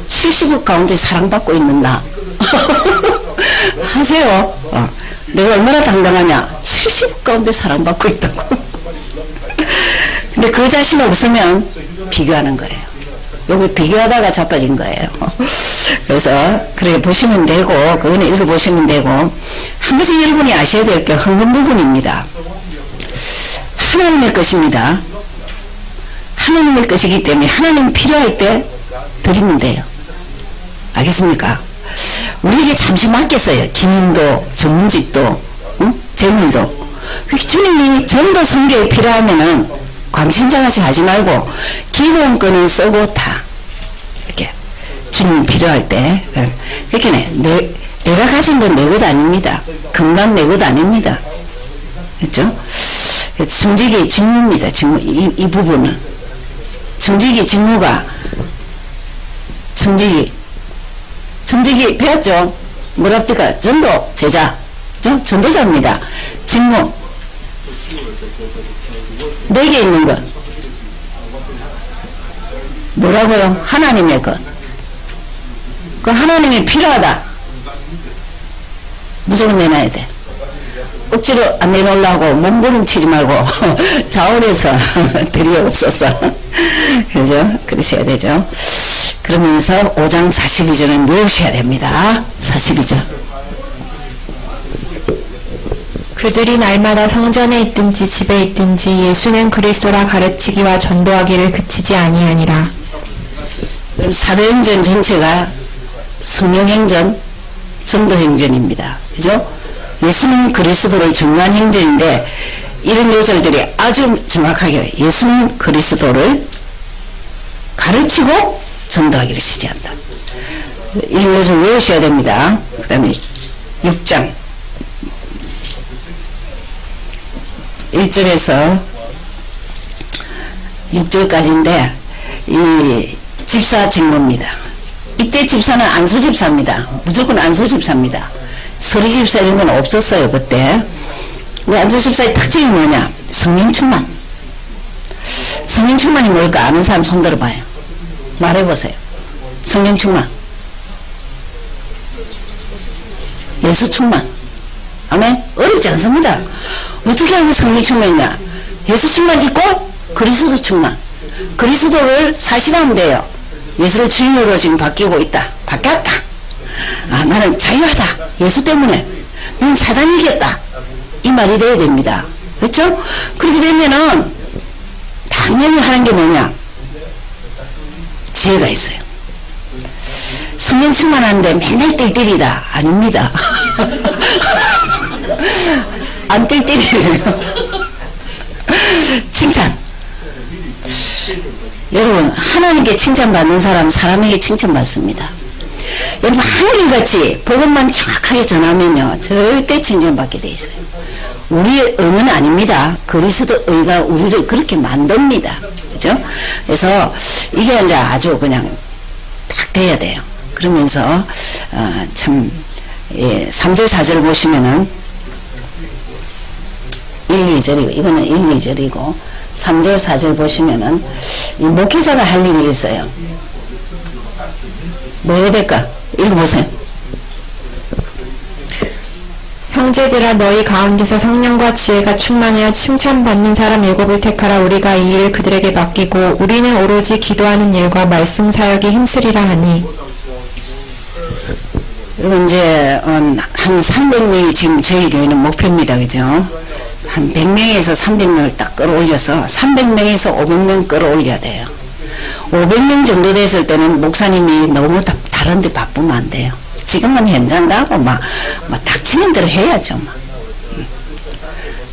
70억 가운데 사랑받고 있는 나 하세요. 내가 얼마나 당당하냐. 70억 가운데 사랑받고 있다고. 근데 그 자신 없으면 비교하는 거예요. 여기 비교하다가 자빠진 거예요. 그래서 그렇게 보시면 되고 그거는 읽어보시면 되고 한 가지 여러분이 아셔야 될 게 헌금 부분입니다. 하나님의 것입니다. 하나님의 것이기 때문에 하나님 필요할 때 드리면 돼요. 알겠습니까? 우리에게 잠시 맡겼어요. 기능도 전문직도 재물도. 주님이 전도 선교에 필요하면은 광신자같이 하지 말고 기본권은 쓰고 다 이렇게 주님 필요할 때 그렇게 내가 가진 건 내 것 아닙니다. 건강 내 것 아닙니다. 그렇죠? 청지기 직무입니다. 직무 이 부분은 청지기 직무가 청지기 배웠죠? 뭐랍니까? 전도 제자 전도자입니다. 직무 내게 있는 것 뭐라고요? 하나님의 것. 그 하나님이 필요하다. 무조건 내놔야 돼. 억지로 안 내놓으려고 몸부림치지 말고 자원해서 들이 없어서 그죠? 그러셔야 되죠. 그러면서 5장 42절은 외우셔야 됩니다. 42절. 그들이 날마다 성전에 있든지 집에 있든지 예수는 그리스도라 가르치기와 전도하기를 그치지 아니하니라. 그럼 사도행전 전체가 성령행전, 전도행전입니다. 그죠? 예수는 그리스도를 증거한 행전인데 이런 요절들이 아주 정확하게 예수는 그리스도를 가르치고 전도하기를 시지한다. 이런 요절 외우셔야 됩니다. 그 다음에 6장 1절에서 6절까지인데 이 집사 직무입니다. 이때 집사는 안수 집사입니다. 무조건 안수 집사입니다. 서리 집사 이런 건 없었어요 그때. 안수 집사의 특징이 뭐냐? 성령 충만. 성령 충만이 뭘까 아는 사람 손 들어봐요. 말해보세요. 성령 충만. 예수 충만. 아멘. 어렵지 않습니다. 어떻게 하면 성령 충만이냐? 예수 충만 있고 그리스도 충만. 그리스도를 사실하면 돼요. 예수를 주인으로 지금 바뀌고 있다. 바뀌었다. 아, 나는 자유하다. 예수 때문에. 난 사단이 이겼다. 이 말이 돼야 됩니다. 그렇죠? 그렇게 되면은 당연히 하는 게 뭐냐? 지혜가 있어요. 성령 충만한데 맨날 띨띨이다. 아닙니다. 안 띨띨이에요. 칭찬. 여러분 하나님께 칭찬받는 사람 사람에게 칭찬받습니다. 여러분 한결같이 복음만 정확하게 전하면요 절대 칭찬받게 돼 있어요. 우리의 의는 아닙니다. 그리스도 의가 우리를 그렇게 만듭니다. 그죠? 그래서 이게 이제 아주 그냥 딱 돼야 돼요. 그러면서 참 3절 4절 보시면은 1, 2절이고 이거는 1, 2절이고 3절 4절 보시면은 이 목회자가 할 일이 있어요. 뭐 해야 될까? 읽어보세요. 형제들아 너희 가운데서 성령과 지혜가 충만하여 칭찬받는 사람 7을 택하라. 우리가 이 일을 그들에게 맡기고 우리는 오로지 기도하는 일과 말씀 사역에 힘쓰리라 하니. 여러분 이제 한 300명이 지금 저희 교회는 목표입니다. 그죠? 한 100명에서 300명을 딱 끌어올려서 300명에서 500명 끌어올려야 돼요. 500명 정도 됐을 때는 목사님이 너무 다른 데 바쁘면 안 돼요. 지금은 현장 가고 막 닥치는 대로 해야죠.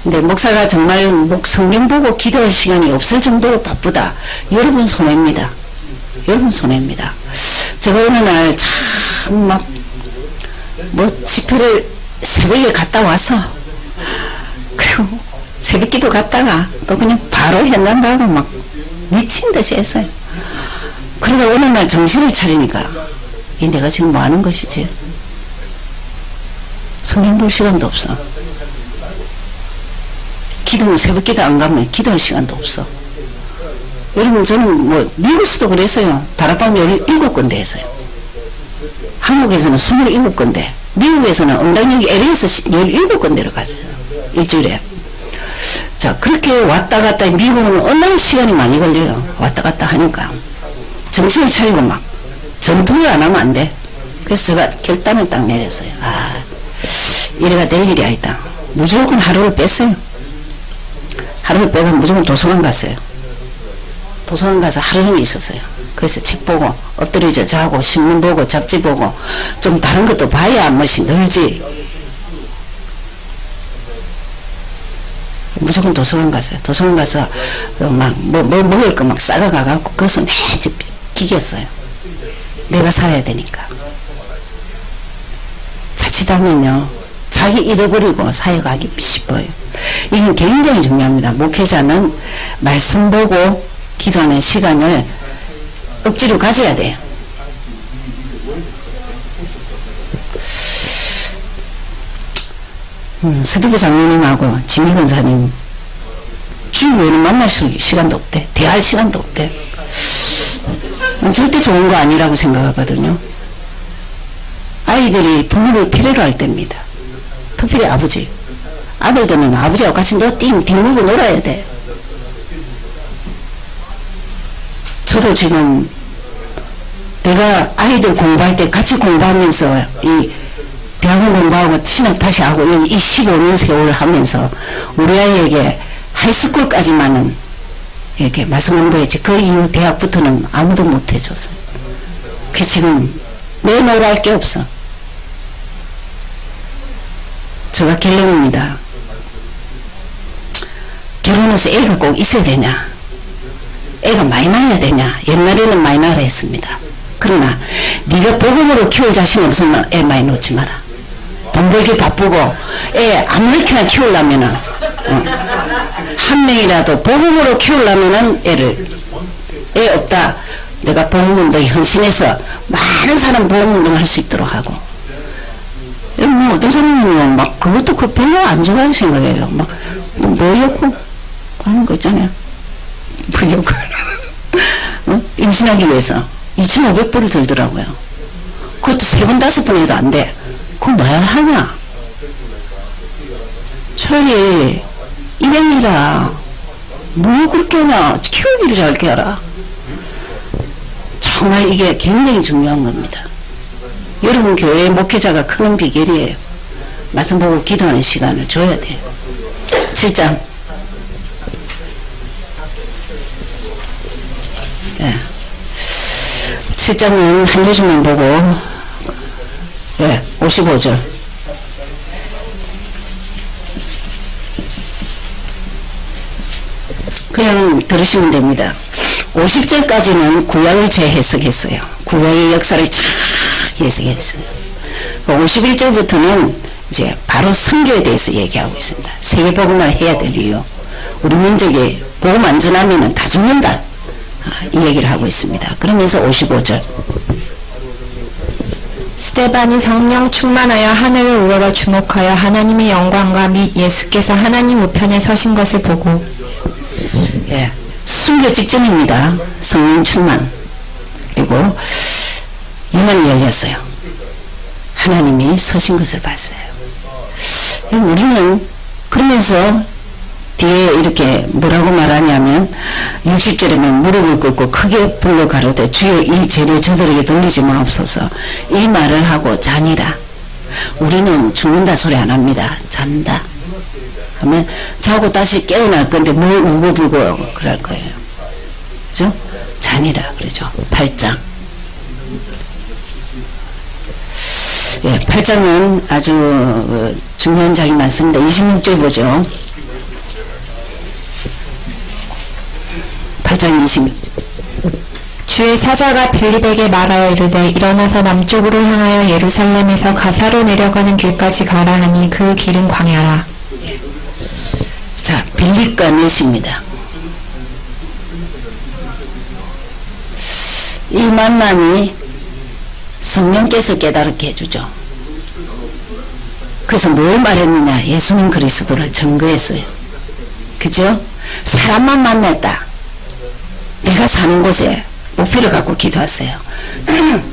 근데 목사가 정말 성경 보고 기도할 시간이 없을 정도로 바쁘다. 여러분 손해입니다. 여러분 손해입니다. 제가 어느 날 참 집회를 새벽에 갔다 와서 그리고 새벽기도 갔다가 또 그냥 바로 현장 가고 막 미친 듯이 했어요. 그러다 어느 날 정신을 차리니까 내가 지금 뭐 하는 것이지? 성경 볼 시간도 없어. 기도는 새벽기도 안 가면 기도할 시간도 없어. 여러분 저는 미국에서도 그랬어요. 다락방 17군데 했어요. 한국에서는 27군데, 미국에서는 응당역이 LA에서 17군데로 갔어요. 일주일에. 자, 그렇게 왔다 갔다, 미국은 얼마나 시간이 많이 걸려요. 왔다 갔다 하니까. 정신을 차리고 막, 전투를 안 하면 안 돼. 그래서 제가 결단을 딱 내렸어요. 아, 이래가 될 일이 아니다. 무조건 하루를 뺐어요. 하루를 빼고 무조건 도서관 갔어요. 도서관 가서 하루 종일 있었어요. 그래서 책 보고, 엎드려져 자고, 신문 보고, 잡지 보고, 좀 다른 것도 봐야 한 번씩 늘지. 무조건 도서관 갔어요. 도서관 가서 먹을 거 막 싸가 가갖고 그것은 매주 기겼어요. 내가 살아야 되니까. 자칫하면요 자기 잃어버리고 사역하기 싶어요. 이건 굉장히 중요합니다. 목회자는 말씀 보고 기도하는 시간을 억지로 가져야 돼요. 스티브 장로님하고 지미 권사님 주위에는 만날 시간도 없대. 대화할 시간도 없대. 절대 좋은 거 아니라고 생각하거든요. 아이들이 부모를 필요로 할 때입니다. 특별히 아버지. 아들들은 아버지하고 같이 뒹굴고 놀아야 돼. 저도 지금 내가 아이들 공부할 때 같이 공부하면서 이 대학원 공부하고 신학 다시 하고 이 15년 세월을 하면서 우리 아이에게 하이스쿨까지만은 이렇게 말씀 공부했지 그 이후 대학부터는 아무도 못 해줬어요. 그 지금 내놓으랄 게 없어. 제가 결론입니다. 결혼해서 애가 꼭 있어야 되냐? 애가 많이 낳아야 되냐? 옛날에는 많이 낳으라 했습니다. 그러나 네가 복음으로 키울 자신 없으면 애 많이 놓지 마라. 돈 벌기 바쁘고 애 아무렇게나 키우려면은 한 명이라도 복음으로 키우려면은 애 없다. 내가 복음운동에 헌신해서 많은 사람 복음운동을 할 수 있도록 하고. 뭐 어떤 사람은 막 그것도 별로 안 좋아할 생각이에요. 막 뭐였고 하는 거 있잖아요. 뭐였고 임신하기 위해서 2,500불을 들더라고요. 그것도 3번 5번 해도 안 돼. 그거 뭐야 하냐? 차라리 입양이라 뭐 그렇게 하냐? 키우기를 잘게 하라. 정말 이게 굉장히 중요한 겁니다. 여러분 교회 목회자가 크는 비결이에요. 말씀 보고 기도하는 시간을 줘야 돼요. 7장. 예. 7장은 한 요즘만 보고, 예, 55절. 그냥 들으시면 됩니다. 50절까지는 구약을 재해석했어요. 구약의 역사를 쫙 해석했어요. 51절부터는 이제 바로 선교에 대해서 얘기하고 있습니다. 세계복음을 해야 될 이유. 우리 민족이 복음 안 전하면 다 죽는다. 이 얘기를 하고 있습니다. 그러면서 55절. 스데반이 성령 충만하여 하늘을 우러러 주목하여 하나님의 영광과 및 예수께서 하나님 우편에 서신 것을 보고. 예, 순교 직전입니다. 성령 충만. 그리고 영안이 열렸어요. 하나님이 서신 것을 봤어요. 우리는 그러면서 뒤에 이렇게 뭐라고 말하냐면 60절에는 무릎을 꿇고 크게 불러 가로되 주여 이 죄를 저들에게 돌리지 마옵소서. 이 말을 하고 자니라. 우리는 죽는다 소리 안 합니다. 잔다. 하면 자고 다시 깨어날 건데 뭘 울고불고 그럴 거예요. 그죠? 잔이라 그러죠. 8장. 예, 8장은 아주 중요한 장이 많습니다. 26절 보죠. 8장 26절. 주의 사자가 빌립에게 말하여 이르되 일어나서 남쪽으로 향하여 예루살렘에서 가사로 내려가는 길까지 가라 하니 그 길은 광야라. 자, 빌립과 넷입니다. 이 만남이 성령께서 깨달게 해주죠. 그래서 뭘 말했느냐? 예수님 그리스도를 증거했어요. 그죠? 사람만 만났다. 내가 사는 곳에 목표를 갖고 기도했어요.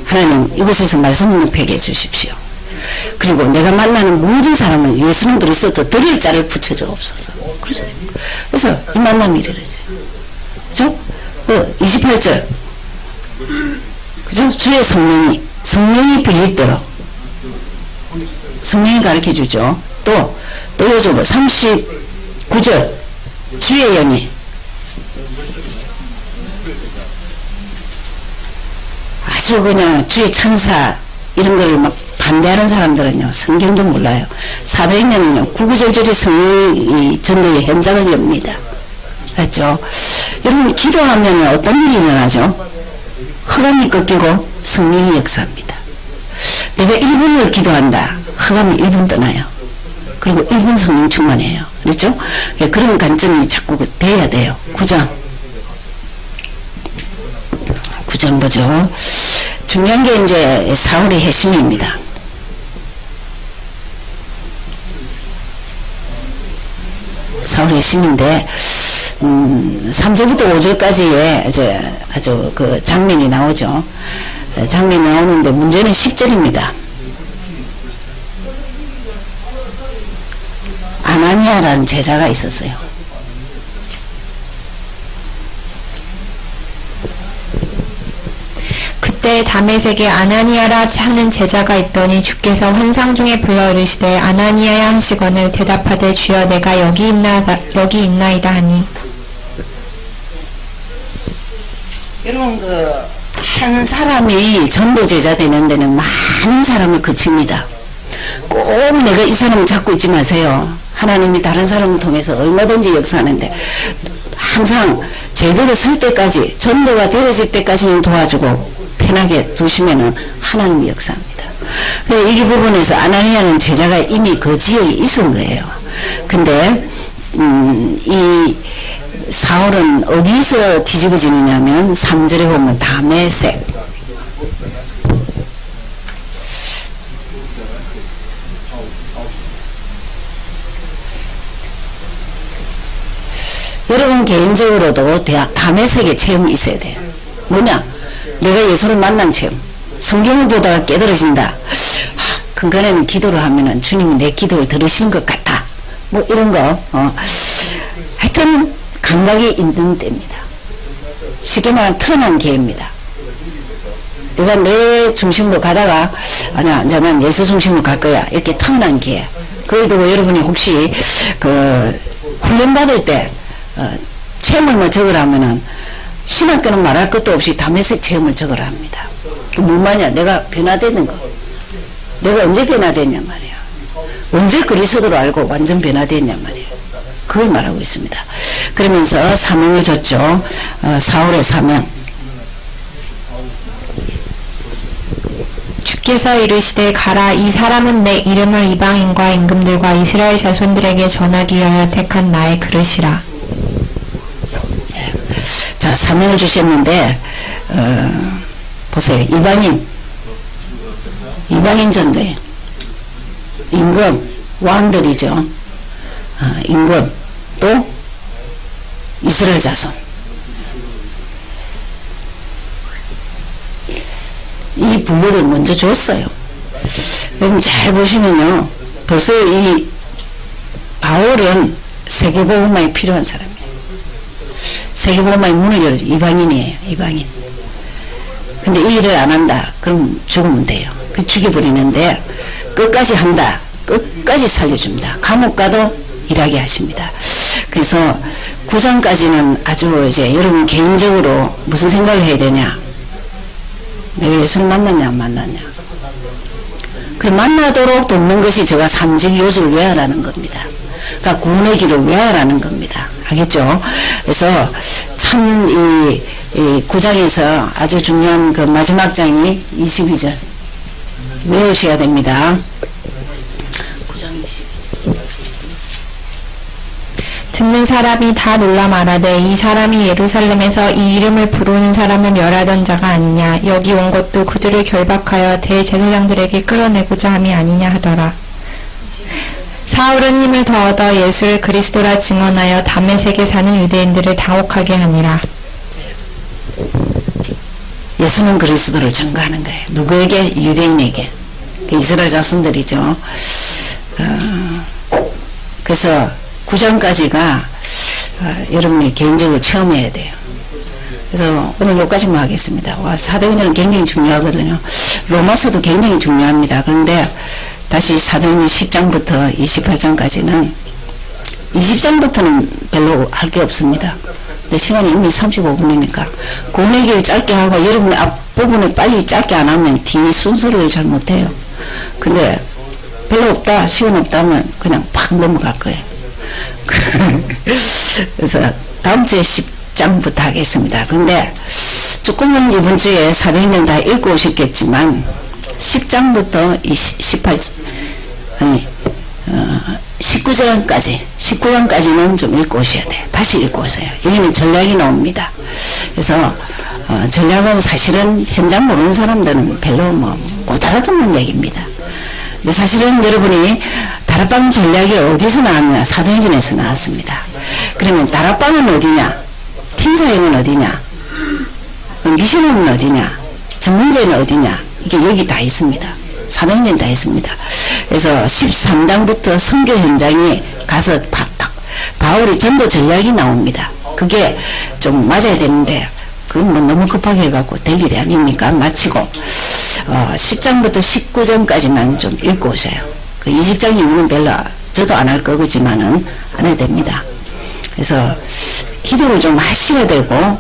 하나님 이곳에서 말씀 능력하게 해주십시오. 그리고 내가 만나는 모든 사람은 예수님 그리스도 드릴 자를 붙여주옵소서. 그래서 이 만남이 이루어져요. 그죠? 28절. 그죠? 주의 성령이 빌립대로 성령이 가르쳐 주죠. 또 요즘 39절 주의 영이 아주 그냥 주의 천사 이런 걸 막 반대하는 사람들은요 성경도 몰라요. 사도행전은요 구구절절히 성령이 전도의 현장을 엽니다. 그렇죠? 여러분 기도하면 어떤 일이 일어나죠? 흑암이 꺾이고 성령이 역사합니다. 내가 1분을 기도한다. 흑암이 1분 떠나요. 그리고 1분 성령 충만해요. 그렇죠? 그런 관점이 자꾸 돼야 돼요. 9장 보죠. 중요한 게 이제 사울의 핵심입니다. 사울의 핵심인데 3절부터 5절까지의 아주 그 장면이 나오죠. 장면이 나오는데 문제는 10절입니다. 아나니아라는 제자가 있었어요. 그때 다메섹에 아나니아라 하는 제자가 있더니 주께서 환상 중에 불러 이르시되 아나니아야 하시거늘 대답하되 주여 내가 여기 있나이다 하니. 여러분 한 사람이 전도 제자 되는 데는 많은 사람을 거칩니다. 꼭 내가 이 사람을 잡고 있지 마세요. 하나님이 다른 사람을 통해서 얼마든지 역사하는데 항상 제대로 설 때까지, 전도가 되어질 때까지는 도와주고 편하게 두시면은 하나님이 역사합니다. 이 부분에서 아나니아는 제자가 이미 그 지역에 있은 거예요. 근데 이 사울은 어디서 뒤집어지느냐면 3절에 보면 다메섹, 여러분 개인적으로도 다메섹의 체험이 있어야 돼요. 뭐냐? 내가 예수를 만난 체험. 성경을 보다가 깨달아진다. 근간에는 기도를 하면은 주님이 내 기도를 들으신 것 같아. 뭐 이런 거. 하여튼 감각이 있는 때입니다. 쉽게 말하면 태어난 기회입니다. 내가 내 중심으로 가다가 아니야 이제 난 예수 중심으로 갈 거야. 이렇게 태어난 기회. 그래도 여러분이 혹시 훈련 받을 때 체험을 뭐 적으라면은 신학교는 말할 것도 없이 다메섹 체험을 적으라 합니다. 뭐 말이야? 내가 변화되는 거. 내가 언제 변화됐냐 말이야. 언제 그리스도로 알고 완전 변화됐냐 말이야. 그걸 말하고 있습니다. 그러면서 사명을 줬죠. 사울의 사명. 주께서 이르시되 가라 이 사람은 내 이름을 이방인과 임금들과 이스라엘 자손들에게 전하기 위하여 택한 나의 그릇이라. 자, 사명을 주셨는데 보세요. 이방인 전도예요. 임금, 왕들이죠. 임금, 또 이스라엘 자손. 이 분류를 먼저 줬어요. 여러분 잘 보시면요. 벌써 이 바울은 세계복음화에 필요한 사람이에요. 세계복음화의 문을 열어줘. 이방인이에요. 이방인. 근데 이 일을 안 한다. 그럼 죽으면 돼요. 그 죽여버리는데 끝까지 한다. 끝까지 살려줍니다. 감옥 가도 일하게 하십니다. 그래서 9장까지는 아주 이제 여러분 개인적으로 무슨 생각을 해야 되냐. 내가 예수를 만났냐 안 만났냐. 그 만나도록 돕는 것이 제가 삼직 요소를 외하라는 겁니다. 그러니까 구원의 길을 외하라는 겁니다. 알겠죠? 그래서 참 이 9장에서 아주 중요한 그 마지막 장이 22절 외우셔야 됩니다. 9장 22절. 듣는 사람이 다 놀라 말하되 이 사람이 예루살렘에서 이 이름을 부르는 사람을 멸하던 자가 아니냐. 여기 온 것도 그들을 결박하여 대제사장들에게 끌어내고자 함이 아니냐 하더라. 사울은 힘을 더 얻어 예수를 그리스도라 증언하여 다메섹에 사는 유대인들을 당혹하게 하니라. 예수는 그리스도를 증거하는 거예요. 누구에게? 유대인에게. 이스라엘 자손들이죠. 그래서 9장까지가 여러분이 개인적으로 체험해야 돼요. 그래서 오늘 여기까지만 하겠습니다. 사도행전은 굉장히 중요하거든요. 로마서도 굉장히 중요합니다. 그런데 다시 사도행전 10장부터 28장까지는 20장부터는 별로 할 게 없습니다. 근데 시간이 이미 35분이니까 구원의 길 짧게 하고 여러분 앞부분에 빨리 짧게 안 하면 뒤 순서를 잘 못해요. 근데 별로 없다, 시간 없다 하면 그냥 팍 넘어갈 거예요. 그래서 다음 주에 10장부터 하겠습니다. 근데 조금은 이번 주에 사도행전 다 읽고 오셨겠지만 10장부터 19장까지는 좀 읽고 오셔야 돼요. 다시 읽고 오세요. 여기는 전략이 나옵니다. 그래서 전략은 사실은 현장 모르는 사람들은 별로 못 알아듣는 얘기입니다. 근데 사실은 여러분이 다락방 전략이 어디서 나왔냐? 사도행전에서 나왔습니다. 그러면 다락방은 어디냐? 팀사역은 어디냐? 미션은 어디냐? 전문제는 어디냐? 이게 여기 다 있습니다. 사도행전 다 있습니다. 그래서 13장부터 선교 현장에 가서 바울의 전도 전략이 나옵니다. 그게 좀 맞아야 되는데 그건 뭐 너무 급하게 해갖고 될 일이 아닙니까? 마치고 10장부터 19장까지만 좀 읽고 오세요. 그 20장 이후는 별로 저도 안 할 거지만은 안 해도 됩니다. 그래서 기도를 좀 하셔야 되고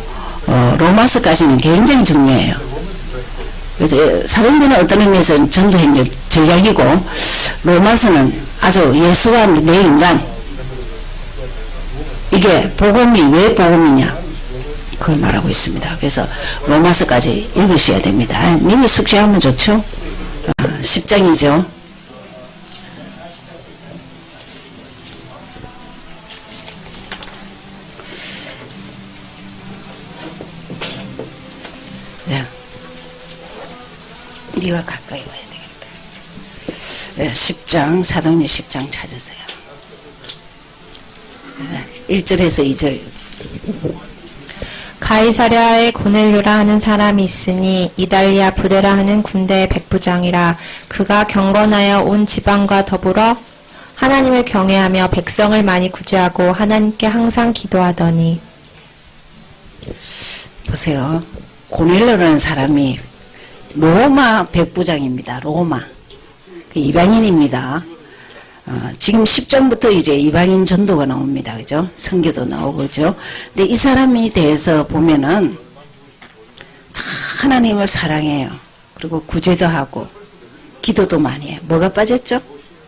로마서까지는 굉장히 중요해요. 그래서 사도행전은 어떤 의미에서 전도행전 전략이고 로마서는 아주 예수와 내 인간, 이게 복음이 왜 복음이냐 그걸 말하고 있습니다. 그래서 로마서까지 읽으셔야 됩니다. 미리 숙지하면 좋죠. 10장이죠. 네가 가까이 와야 되겠다. 10장 사도행전 10장 찾으세요. 1절에서 2절. 가이사랴에 고넬료라 하는 사람이 있으니 이달리아 부데라 하는 군대의 백부장이라. 그가 경건하여 온 지방과 더불어 하나님을 경외하며 백성을 많이 구제하고 하나님께 항상 기도하더니. 보세요. 고넬료라는 사람이 로마 백부장입니다. 로마. 그 이방인입니다. 지금 10장부터 이제 이방인 전도가 나옵니다. 그죠? 선교도 나오고, 그죠? 근데 이 사람에 대해서 보면은 하나님을 사랑해요. 그리고 구제도 하고, 기도도 많이 해요. 뭐가 빠졌죠?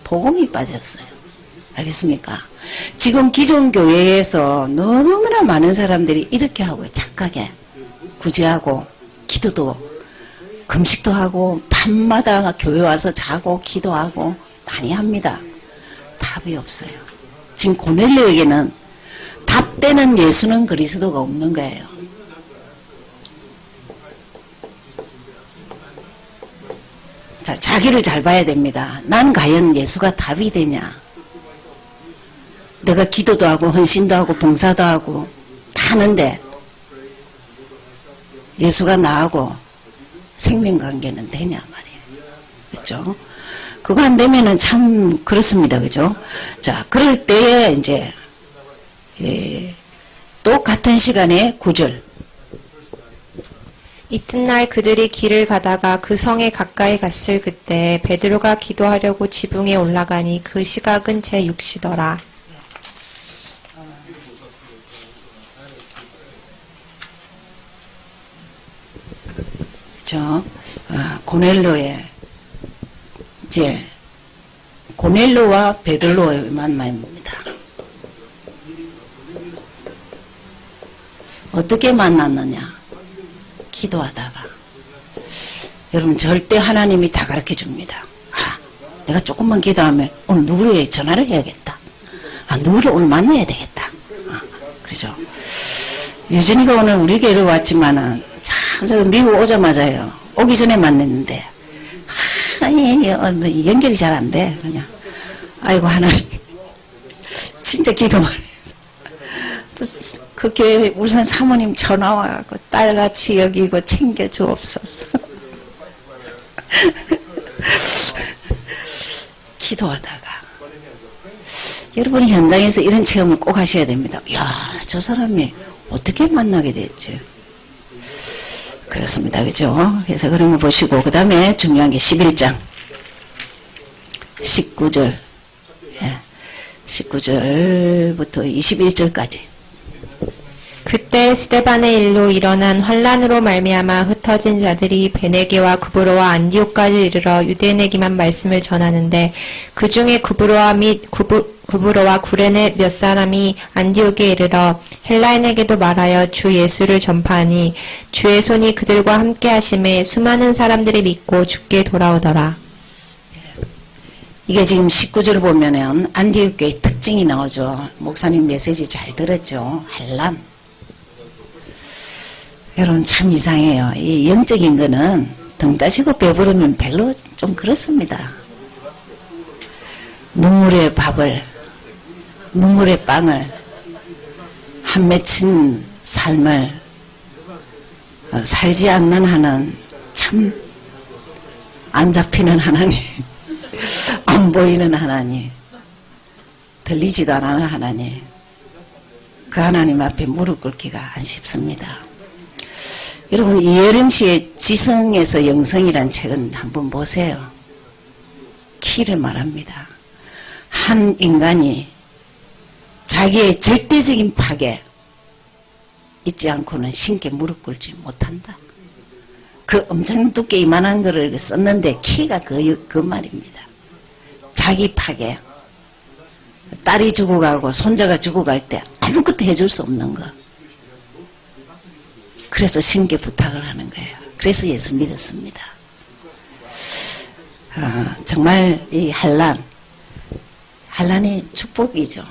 복음이 빠졌어요. 알겠습니까? 지금 기존 교회에서 너무나 많은 사람들이 이렇게 하고, 착하게 구제하고, 기도도 금식도 하고 밤마다 교회 와서 자고 기도하고 많이 합니다. 답이 없어요. 지금 고넬료에게는 답되는 예수는 그리스도가 없는 거예요. 자, 자기를 잘 봐야 됩니다. 난 과연 예수가 답이 되냐? 내가 기도도 하고 헌신도 하고 봉사도 하고 다 하는데 예수가 나하고 생명관계는 되냐 말이에요. 그렇죠? 그거 안 되면은 참 그렇습니다. 그죠? 자, 그럴 때에 이제 또 같은 시간에 9절. 이튿날 그들이 길을 가다가 그 성에 가까이 갔을 그때 베드로가 기도하려고 지붕에 올라가니 그 시각은 제6시더라. 고넬료의 이제 고넬료와 베드로의 만남입니다. 어떻게 만났느냐? 기도하다가. 여러분 절대 하나님이 다 가르쳐 줍니다. 내가 조금만 기도하면 오늘 누구에게 전화를 해야겠다. 누구를 오늘 만나야 되겠다. 그죠? 유진이가 오늘 우리 교회를 왔지만은 참 미국 오자마자요. 오기 전에 만났는데 연결이 잘 안 돼. 그냥 아이고 하나님 진짜 기도만 해서 그 교회 울산 사모님 전화 와갖고 딸같이 여기고 챙겨 주옵소서. 기도하다가 여러분 현장에서 이런 체험을 꼭 하셔야 됩니다. 야, 저 사람이 어떻게 만나게 됐지? 그렇습니다. 그죠? 그래서 그런 거 보시고, 그 다음에 중요한 게 11장. 19절. 19절부터 21절까지. 그때 스데반의 일로 일어난 환란으로 말미암아 흩어진 자들이 베네게와 구브로와 안디옥까지 이르러 유대인에게만 말씀을 전하는데 그 중에 구브로와 구레네 몇 사람이 안디옥에 이르러 헬라인에게도 말하여 주 예수를 전파하니 주의 손이 그들과 함께 하심에 수많은 사람들이 믿고 주께 돌아오더라. 이게 지금 19절을 보면은 안디옥 교회 특징이 나오죠. 목사님 메시지 잘 들었죠. 환란. 여러분 참 이상해요. 이 영적인 거는 등 따시고 배부르면 별로 좀 그렇습니다. 눈물의 밥을, 눈물의 빵을, 한 맺힌 삶을 살지 않는 한은 참 안 잡히는 하나님. 안 보이는 하나님, 들리지도 않는 하나님, 그 하나님 앞에 무릎 꿇기가 안 쉽습니다. 여러분, 이혜령 씨의 지성에서 영성이란 책은 한번 보세요. 키를 말합니다. 한 인간이 자기의 절대적인 파괴 잊지 않고는 신께 무릎 꿇지 못한다. 그 엄청 두께 이만한 거를 썼는데 키가 그 말입니다. 자기 파괴. 딸이 죽어가고 손자가 죽어갈 때 아무것도 해줄 수 없는 거. 그래서 신께 부탁을 하는 거예요. 그래서 예수 믿었습니다. 정말 이 한란이 축복이죠.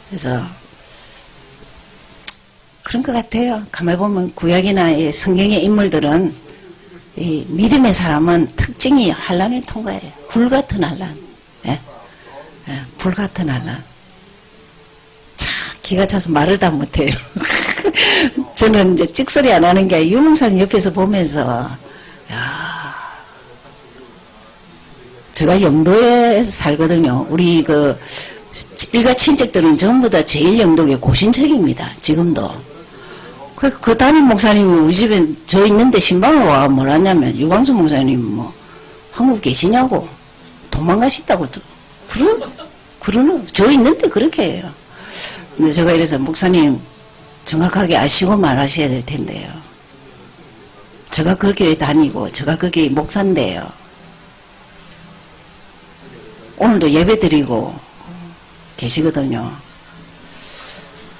그래서 그런 것 같아요. 가만히 보면 구약이나 이 성경의 인물들은 이 믿음의 사람은 특징이 한란을 통과해요. 불같은 한란. 예? 예, 불같은 한란. 참 기가 차서 말을 다 못해요. 저는 이제 찍소리 안 하는 게 아니라 유명상 옆에서 보면서 야, 제가 영도에 살거든요. 우리 그 일가 친척들은 전부 다 제1영도의 고신척입니다. 지금도. 그 담임 목사님이 우리 집에 저 있는데 신방을 와 뭐라냐면 유광수 목사님 뭐 한국 계시냐고 도망가셨다고 그러는 저 있는데 그렇게 해요. 근데 제가 이래서 목사님 정확하게 아시고 말하셔야 될 텐데요. 제가 그 교회 다니고 제가 그 교회 목사인데요. 오늘도 예배 드리고 계시거든요.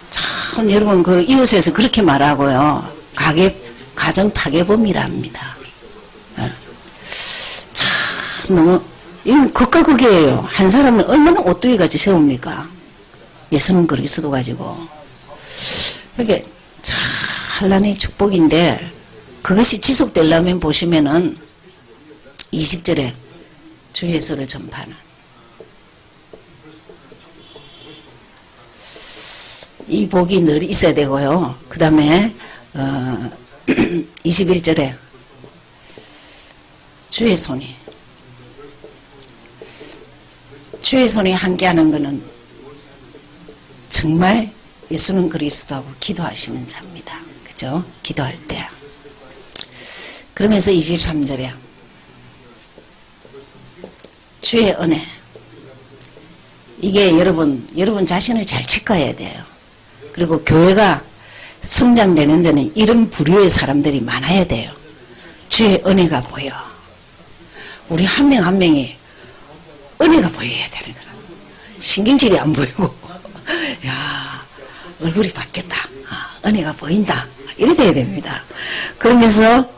참 여러분 그 이웃에서 그렇게 말하고요. 가정 파괴범이라 합니다. 참 너무 이건 극과 극이에요. 한 사람을 얼마나 오뚜기 같이 세웁니까? 예수는 그리스도 가지고. 이게 참 한란의 축복인데 그것이 지속되려면 보시면은 20절에 주 예수를 전파하는 이 복이 늘 있어야 되고요. 그 다음에 21절에 주의 손이 함께하는 것은 정말 예수는 그리스도하고 기도하시는 자입니다. 그죠? 기도할 때. 그러면서 23절에 주의 은혜. 이게 여러분 자신을 잘 체크해야 돼요. 그리고 교회가 성장되는 데는 이런 부류의 사람들이 많아야 돼요. 주의 은혜가 보여. 우리 한 명 한 명이 은혜가 보여야 되는 거라. 신경질이 안 보이고 야 얼굴이 바뀌었다. 은혜가 보인다. 이래 돼야 됩니다. 그러면서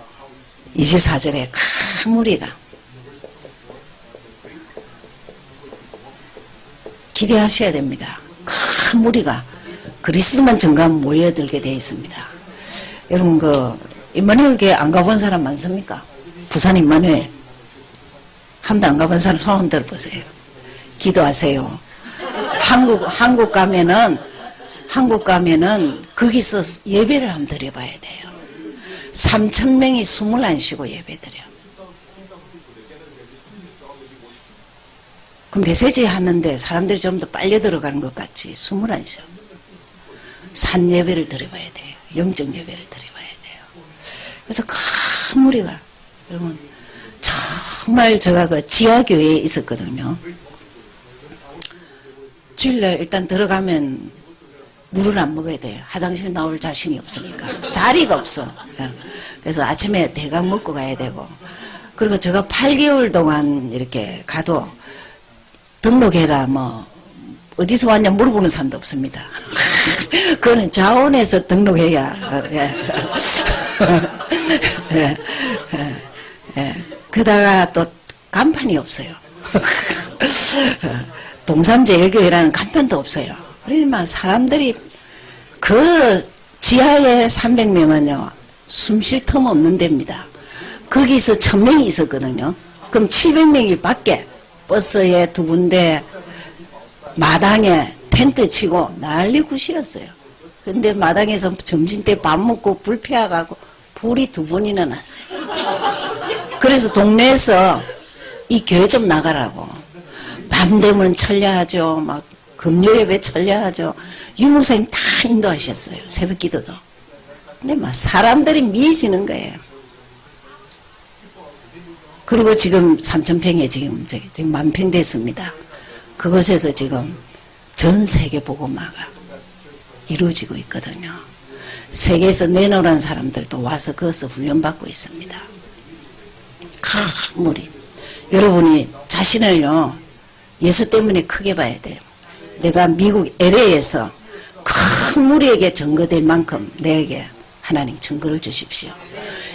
24절에 큰 무리가 기대하셔야 됩니다. 큰 무리가 그리스도만 정감 모여들게 되어 있습니다. 여러분 그 임마누엘 교회 안 가본 사람 많습니까? 부산 임마누엘 한 번도 안 가본 사람 손 흔들어 보세요. 기도하세요. 한국 가면은 거기서 예배를 한번 드려봐야 돼요. 3,000명이 숨을 안 쉬고 예배 드려. 그 메시지 하는데 사람들이 좀 더 빨려 들어가는 것 같지 숨을 안 쉬어. 산 예배를 드려봐야 돼요. 영적 예배를 드려봐야 돼요. 그래서 큰 무리가 여러분 정말 제가 그 지하교회에 있었거든요. 주일날 일단 들어가면 물을 안 먹어야 돼요. 화장실 나올 자신이 없으니까. 자리가 없어. 그래서 아침에 대강 먹고 가야 되고. 그리고 제가 8개월 동안 이렇게 가도 등록해라 뭐 어디서 왔냐 물어보는 사람도 없습니다. 그거는 자원에서 등록해야. 그러다가 또 간판이 없어요. 동산제일교회라는 간판도 없어요. 그러니까 사람들이 그 지하에 300명은요 숨 쉴 틈 없는 데입니다. 거기서 1,000명이 있었거든요. 그럼 700명이 밖에 버스에 2군데 마당에 텐트 치고 난리 굿이었어요. 근데 마당에서 점심때 밥 먹고 불 피워가고 불이 2번이나 났어요. 그래서 동네에서 이 교회 좀 나가라고. 밤 되면 철야하죠. 막 금요예배 철야하죠. 유목사님 다 인도하셨어요. 새벽 기도도. 근데 막 사람들이 미지는 거예요. 그리고 지금 3,000평에 지금 만평 됐습니다. 그곳에서 지금 전 세계 복음화가 이루어지고 있거든요. 세계에서 내놓으라는 사람들도 와서 거기서 훈련받고 있습니다. 큰 무리. 여러분이 자신을요, 예수 때문에 크게 봐야 돼요. 내가 미국 LA에서 큰 무리에게 증거될 만큼 내게 하나님 증거를 주십시오.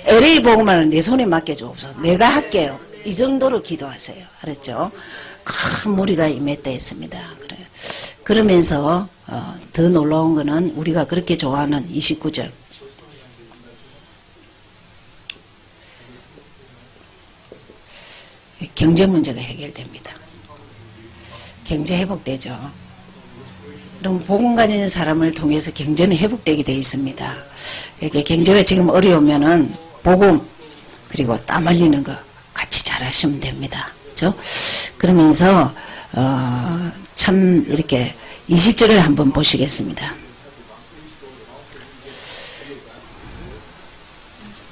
LA 복음화는 내 손에 맡겨주옵소서. 내가 할게요. 이 정도로 기도하세요. 알았죠? 큰 무리가 임했다 했습니다. 그래. 그러면서 더 놀라운 거는 우리가 그렇게 좋아하는 29절. 경제 문제가 해결됩니다. 경제 회복되죠. 그럼 복음 가진 사람을 통해서 경제는 회복되게 되어 있습니다. 이렇게 경제가 지금 어려우면은 복음 그리고 땀 흘리는 거 같이 잘하시면 됩니다. 그렇죠? 그러면서 참 이렇게 20절을 한번 보시겠습니다.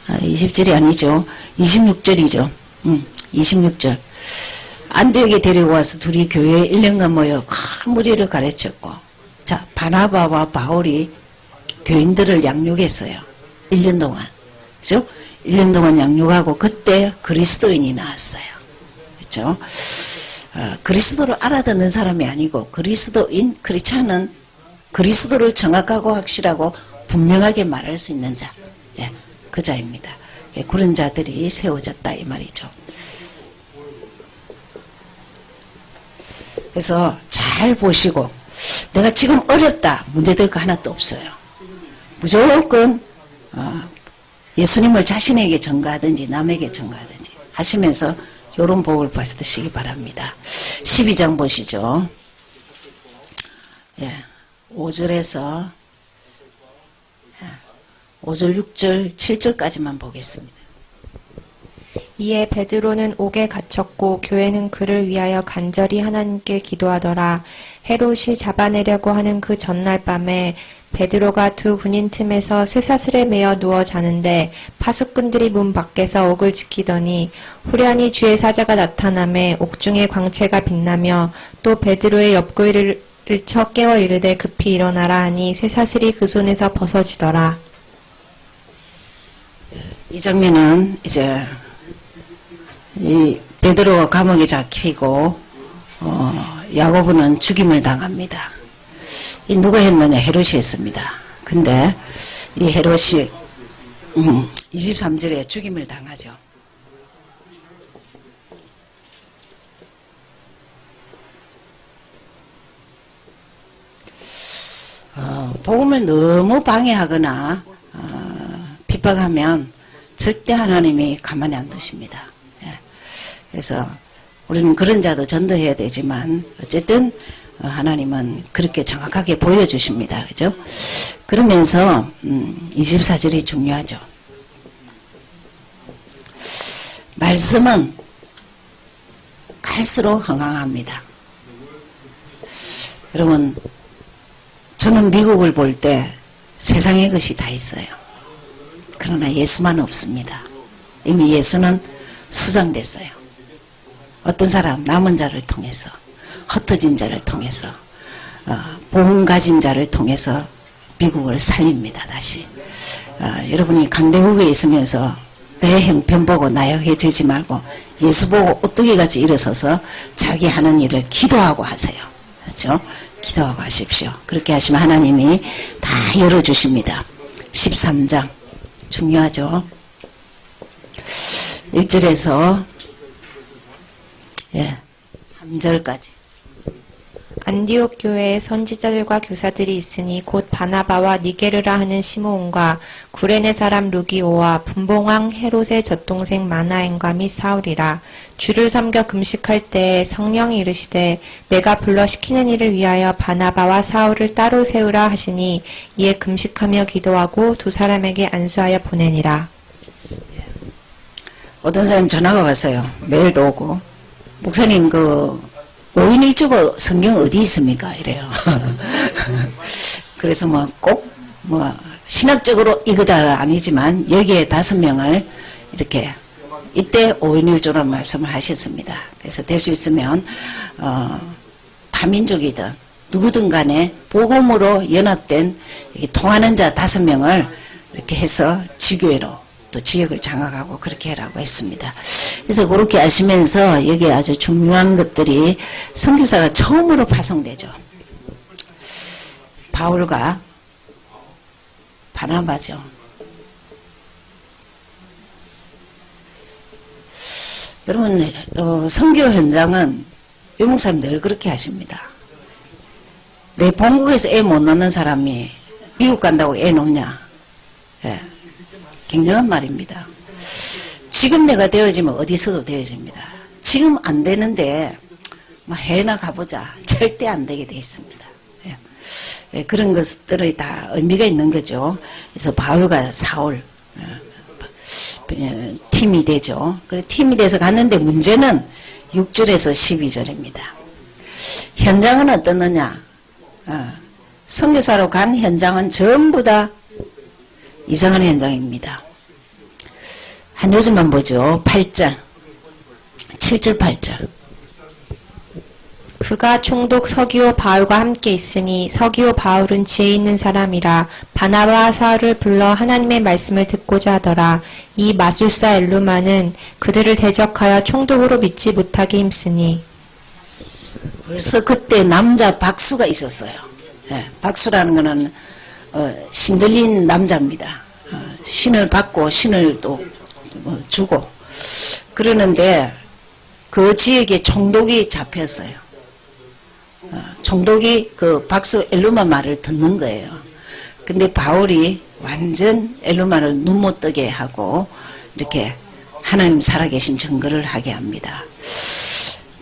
20절이 아니죠. 26절이죠. 26절. 안디옥에 데리고 와서 둘이 교회에 1년간 모여 큰 무리를 가르쳤고, 자, 바나바와 바울이 교인들을 양육했어요. 1년 동안. 그죠? 1년 동안 양육하고, 그때 그리스도인이 나왔어요. 그죠? 그리스도를 알아듣는 사람이 아니고, 그리스도인, 그렇지 않은 그리스도를 정확하고 확실하고 분명하게 말할 수 있는 자. 예, 그 자입니다. 예, 그런 자들이 세워졌다, 이 말이죠. 그래서 잘 보시고, 내가 지금 어렵다, 문제될 거 하나도 없어요. 무조건 예수님을 자신에게 전가하든지 남에게 전가하든지 하시면서 이런 복을 받으시기 바랍니다. 12장 보시죠. 예, 5절에서 5절, 6절, 7절까지만 보겠습니다. 이에 베드로는 옥에 갇혔고 교회는 그를 위하여 간절히 하나님께 기도하더라. 헤롯이 잡아내려고 하는 그 전날 밤에 베드로가 두 군인 틈에서 쇠사슬에 매어 누워 자는데 파수꾼들이 문 밖에서 옥을 지키더니 후련히 주의 사자가 나타나매 옥중에 광채가 빛나며 또 베드로의 옆구리를 쳐 깨워 이르되 급히 일어나라 하니 쇠사슬이 그 손에서 벗어지더라. 이 장면은 이제 이 베드로가 감옥에 잡히고 야고보는 죽임을 당합니다. 이 누가 했느냐? 헤롯이 했습니다. 근데 이 헤롯이 23절에 죽임을 당하죠. 복음을 너무 방해하거나 핍박하면 절대 하나님이 가만히 안 두십니다. 예. 그래서 우리는 그런 자도 전도해야 되지만 어쨌든 하나님은 그렇게 정확하게 보여주십니다. 그죠? 그러면서 24절이 중요하죠. 말씀은 갈수록 흥황합니다. 여러분, 저는 미국을 볼 때 세상의 것이 다 있어요. 그러나 예수만 없습니다. 이미 예수는 수장됐어요. 어떤 사람, 남은 자를 통해서, 흩어진 자를 통해서, 복음 가진 자를 통해서 미국을 살립니다. 다시. 여러분이 강대국에 있으면서 내 형편 보고 나약해지지 말고 예수 보고 오뚜기같이 일어서서 자기 하는 일을 기도하고 하세요. 그렇죠? 기도하고 하십시오. 그렇게 하시면 하나님이 다 열어주십니다. 13장 중요하죠. 1절에서 3절까지. 안디옥 교회에 선지자들과 교사들이 있으니 곧 바나바와 니게르라 하는 시므온과 구레네 사람 루기오와 분봉왕 헤롯의 젖동생 마나엔과 및 사울이라. 주를 섬겨 금식할 때에 성령이 이르시되 내가 불러 시키는 일을 위하여 바나바와 사울을 따로 세우라 하시니 이에 금식하며 기도하고 두 사람에게 안수하여 보내니라. 어떤 사람 전화가 왔어요. 메일도 오고. 목사님, 5인 1주고 성경 어디 있습니까? 이래요. 그래서 신학적으로 이거다 아니지만 여기에 5명을 이렇게 이때 5인 1주라는 말씀을 하셨습니다. 그래서 될 수 있으면, 타민족이든 누구든 간에 복음으로 연합된 통하는 자 5명을 이렇게 해서 지교회로 또 지역을 장악하고 그렇게 하라고 했습니다. 그래서 그렇게 하시면서 여기에 아주 중요한 것들이 선교사가 처음으로 파송되죠. 바울과 바나바죠. 여러분, 선교 현장은 유 목사님 늘 그렇게 하십니다. 내 본국에서 애 못 낳는 사람이 미국 간다고 애 놓냐? 예, 굉장한 말입니다. 지금 내가 되어지면 어디서도 되어집니다. 지금 안 되는데 해나 가보자. 절대 안 되게 돼 있습니다. 예. 예, 그런 것들이 다 의미가 있는 거죠. 그래서 바울과 사울 팀이 되죠. 그래 팀이 돼서 갔는데 문제는 6절에서 12절입니다. 현장은 어떻느냐? 선교사로 간 현장은 전부 다 이상한 현장입니다. 한 요즘만 보죠. 8절, 7절, 8절. 그가 총독 서기오 바울과 함께 있으니 서기오 바울은 지혜 있는 사람이라 바나바와 사울을 불러 하나님의 말씀을 듣고자 하더라. 이 마술사 엘루마는 그들을 대적하여 총독으로 믿지 못하게 힘쓰니. 벌써 그때 남자 박수가 있었어요. 예, 박수라는 것은 신들린 남자입니다. 신을 받고 신을 또 주고 그러는데 그 지역에 총독이 잡혔어요. 총독이 그 박수 엘루마 말을 듣는 거예요. 근데 바울이 완전 엘루마를 눈 못 뜨게 하고 이렇게 하나님 살아계신 증거를 하게 합니다.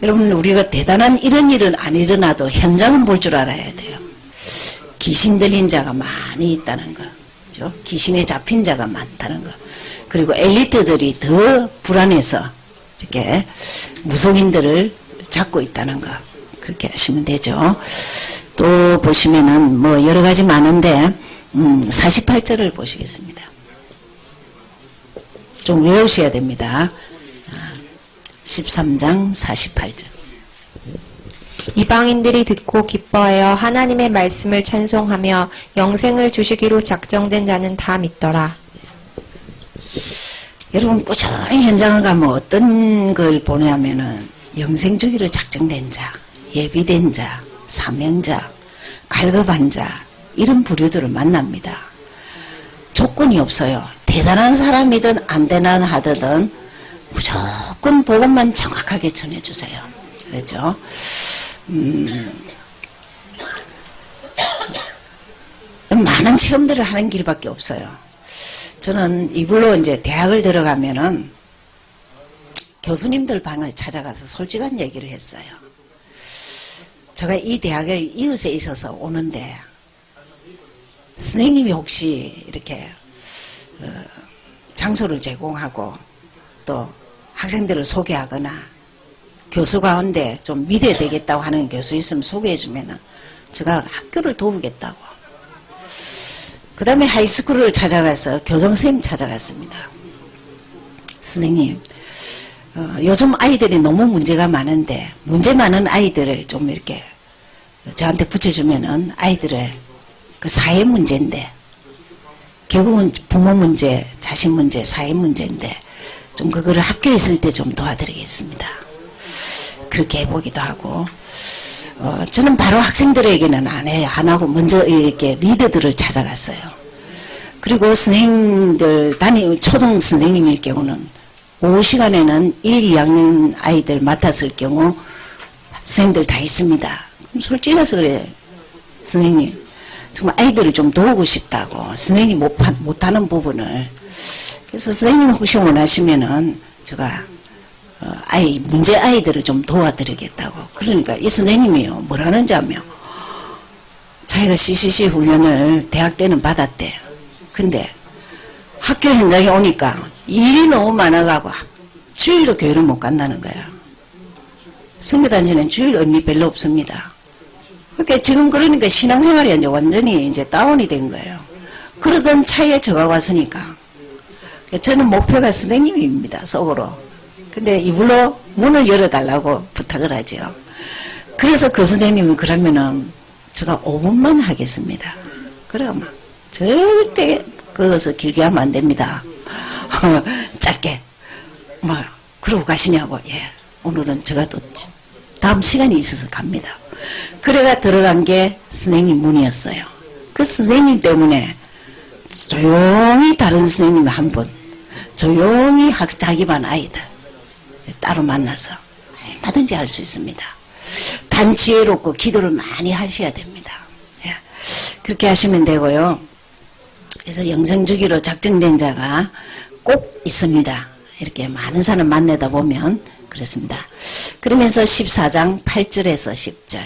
여러분, 우리가 대단한 이런 일은 안 일어나도 현장은 볼 줄 알아야 돼요. 귀신 들린 자가 많이 있다는 거, 그죠? 귀신에 잡힌 자가 많다는 거. 그리고 엘리트들이 더 불안해서 이렇게 무속인들을 잡고 있다는 거. 그렇게 하시면 되죠. 또 보시면은 여러 가지 많은데 48절을 보시겠습니다. 좀 외우셔야 됩니다. 13장 48절. 이방인들이 듣고 기뻐하여 하나님의 말씀을 찬송하며 영생을 주시기로 작정된 자는 다 믿더라. 여러분, 꾸준히 현장을 가면 어떤 걸 보냐면은 영생 주기로 작정된 자, 예비된 자, 사명자, 갈급한 자, 이런 부류들을 만납니다. 조건이 없어요. 대단한 사람이든 안 대단한 하든 무조건 복음만 정확하게 전해주세요. 그렇죠? 많은 체험들을 하는 길밖에 없어요. 저는 이불로 이제 대학을 들어가면은 교수님들 방을 찾아가서 솔직한 얘기를 했어요. 제가 이 대학을 이웃에 있어서 오는데 선생님이 혹시 이렇게 장소를 제공하고 또 학생들을 소개하거나 교수 가운데 좀 믿어야 되겠다고 하는 교수 있으면 소개해 주면은 제가 학교를 도우겠다고. 그 다음에 하이스쿨을 찾아가서 교정선생님 찾아갔습니다. 선생님, 요즘 아이들이 너무 문제가 많은데 문제 많은 아이들을 좀 이렇게 저한테 붙여주면은 아이들의 그 사회 문제인데 결국은 부모 문제, 자식 문제, 사회 문제인데 좀 그거를 학교에 있을 때 좀 도와드리겠습니다. 그렇게 해보기도 하고 저는 바로 학생들에게는 안 해요. 안 하고 먼저 이렇게 리더들을 찾아갔어요. 그리고 선생님들 초등 선생님일 경우는 오후 시간에는 1, 2학년 아이들 맡았을 경우 선생님들 다 있습니다. 그럼 솔직히 가서 그래. 선생님 정말 아이들을 좀 도우고 싶다고. 선생님이 못하는 부분을. 그래서 선생님 혹시 원하시면은 제가 문제 아이들을 좀 도와드리겠다고. 그러니까 이 선생님이요 뭐라는지 하면 자기가 CCC 훈련을 대학 때는 받았대. 근데 학교 현장에 오니까 일이 너무 많아가고 주일도 교회를 못 간다는 거야. 선교단체는 주일 의미 별로 없습니다. 그러니까 지금 그러니까 신앙생활이 이제 완전히 이제 다운이 된 거예요. 그러던 차에 저가 왔으니까. 저는 목표가 선생님입니다, 속으로. 근데 이불로 문을 열어달라고 부탁을 하죠. 그래서 그 선생님이 그러면은 제가 5분만 하겠습니다. 그러면 절대 그것을 길게 하면 안 됩니다. 짧게. 그러고 가시냐고. 예. 오늘은 제가 또 다음 시간이 있어서 갑니다. 그래가 들어간 게 선생님 문이었어요. 그 선생님 때문에 조용히 다른 선생님 한 분, 조용히 자기 반 아이들 따로 만나서 얼마든지 할 수 있습니다. 단 지혜롭고 기도를 많이 하셔야 됩니다. 예. 그렇게 하시면 되고요. 그래서 영성주기로 작정된 자가 꼭 있습니다. 이렇게 많은 사람 만나다 보면 그렇습니다. 그러면서 14장 8절에서 10절.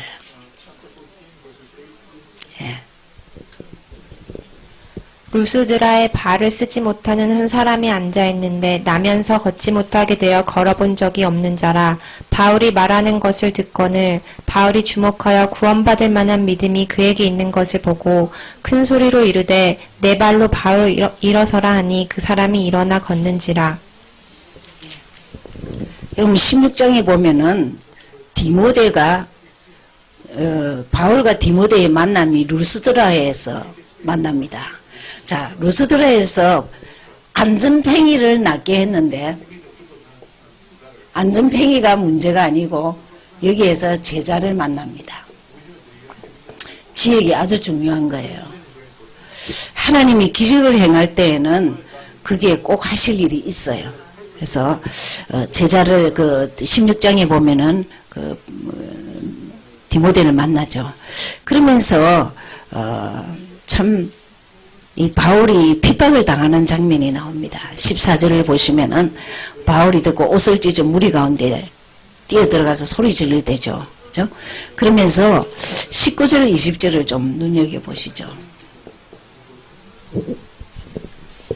예. 루스드라에 발을 쓰지 못하는 한 사람이 앉아있는데 나면서 걷지 못하게 되어 걸어본 적이 없는 자라. 바울이 말하는 것을 듣거늘 바울이 주목하여 구원받을 만한 믿음이 그에게 있는 것을 보고 큰 소리로 이르되 내 발로 바울 일어서라 하니 그 사람이 일어나 걷는지라. 여러분 16장에 보면은 디모데가 바울과 디모데의 만남이 루스드라에서 만납니다. 자, 루스드라에서 안전팽이를 낫게 했는데 안전팽이가 문제가 아니고 여기에서 제자를 만납니다. 지역이 아주 중요한 거예요. 하나님이 기적을 행할 때에는 그게 꼭 하실 일이 있어요. 그래서 제자를 그 16장에 보면은 그 디모데를 만나죠. 그러면서 참 이 바울이 핍박을 당하는 장면이 나옵니다. 14절을 보시면은 바울이 듣고 옷을 찢어 무리 가운데 뛰어들어가서 소리 지르대죠. 그죠? 그러면서 19절, 20절을 좀 눈여겨보시죠.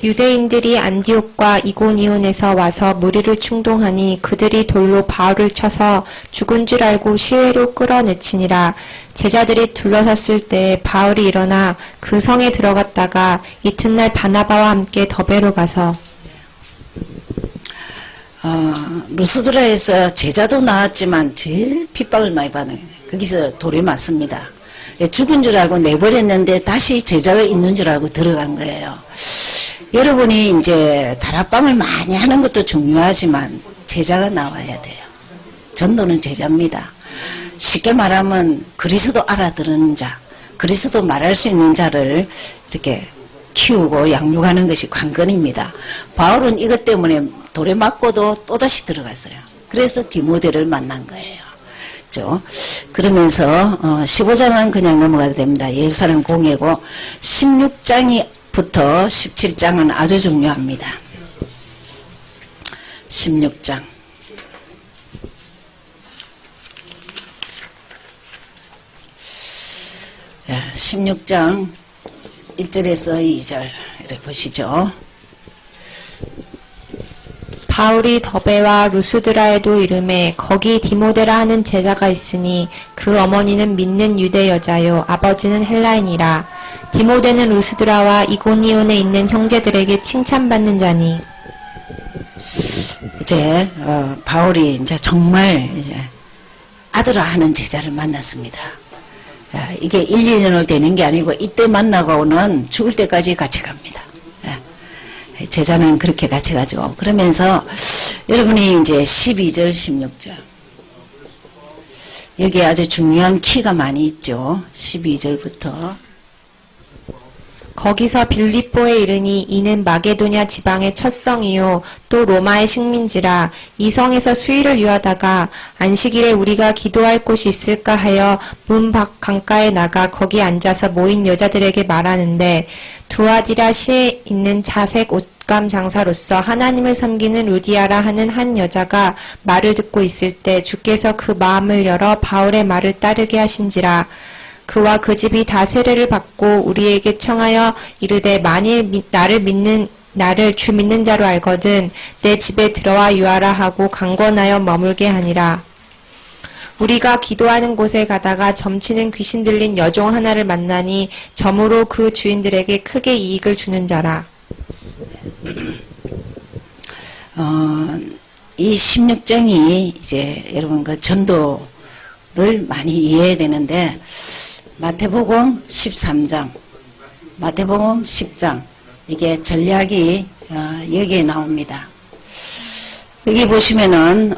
유대인들이 안디옥과 이고니온에서 와서 무리를 충동하니 그들이 돌로 바울을 쳐서 죽은 줄 알고 시외로 끌어내치니라. 제자들이 둘러섰을 때 바울이 일어나 그 성에 들어갔다가 이튿날 바나바와 함께 더베로 가서 루스드라에서 제자도 나왔지만 제일 핍박을 많이 받는 거기서 돌에 맞습니다. 죽은 줄 알고 내버렸는데 다시 제자가 있는 줄 알고 들어간 거예요. 여러분이 이제 다락방을 많이 하는 것도 중요하지만 제자가 나와야 돼요. 전도는 제자입니다. 쉽게 말하면 그리스도 알아들은 자, 그리스도 말할 수 있는 자를 이렇게 키우고 양육하는 것이 관건입니다. 바울은 이것 때문에 돌에 맞고도 또다시 들어갔어요. 그래서 디모데를 만난 거예요. 그렇죠? 그러면서 15장은 그냥 넘어가도 됩니다. 예루살렘 공예고 16장부터 17장은 아주 중요합니다. 16장 16장 1절에서 2절 이렇게 보시죠. 바울이 더베와 루스드라에도 이름에 거기 디모데라 하는 제자가 있으니 그 어머니는 믿는 유대 여자요 아버지는 헬라인이라. 디모데는 루스드라와 이고니온에 있는 형제들에게 칭찬받는 자니. 이제 바울이 이제 정말 이제 아들아 하는 제자를 만났습니다. 이게 1, 2년을 되는 게 아니고 이때 만나고는 죽을 때까지 같이 갑니다. 제자는 그렇게 같이 가죠. 그러면서 여러분이 이제 12절, 16절 여기에 아주 중요한 키가 많이 있죠. 12절부터 거기서 빌립보에 이르니 이는 마게도냐 지방의 첫 성이요 또 로마의 식민지라. 이 성에서 수일을 유하다가 안식일에 우리가 기도할 곳이 있을까 하여 문 밖 강가에 나가 거기 앉아서 모인 여자들에게 말하는데 두아디라시에 있는 자색 옷감 장사로서 하나님을 섬기는 루디아라 하는 한 여자가 말을 듣고 있을 때 주께서 그 마음을 열어 바울의 말을 따르게 하신지라. 그와 그 집이 다 세례를 받고 우리에게 청하여 이르되 만일 나를 믿는 나를 주 믿는 자로 알거든 내 집에 들어와 유하라 하고 강권하여 머물게 하니라. 우리가 기도하는 곳에 가다가 점치는 귀신 들린 여종 하나를 만나니 점으로 그 주인들에게 크게 이익을 주는 자라. 이 16장이 이제 여러분 그 전도를 많이 이해해야 되는데 마태복음 13장, 마태복음 10장 이게 전략이 여기에 나옵니다. 여기 보시면은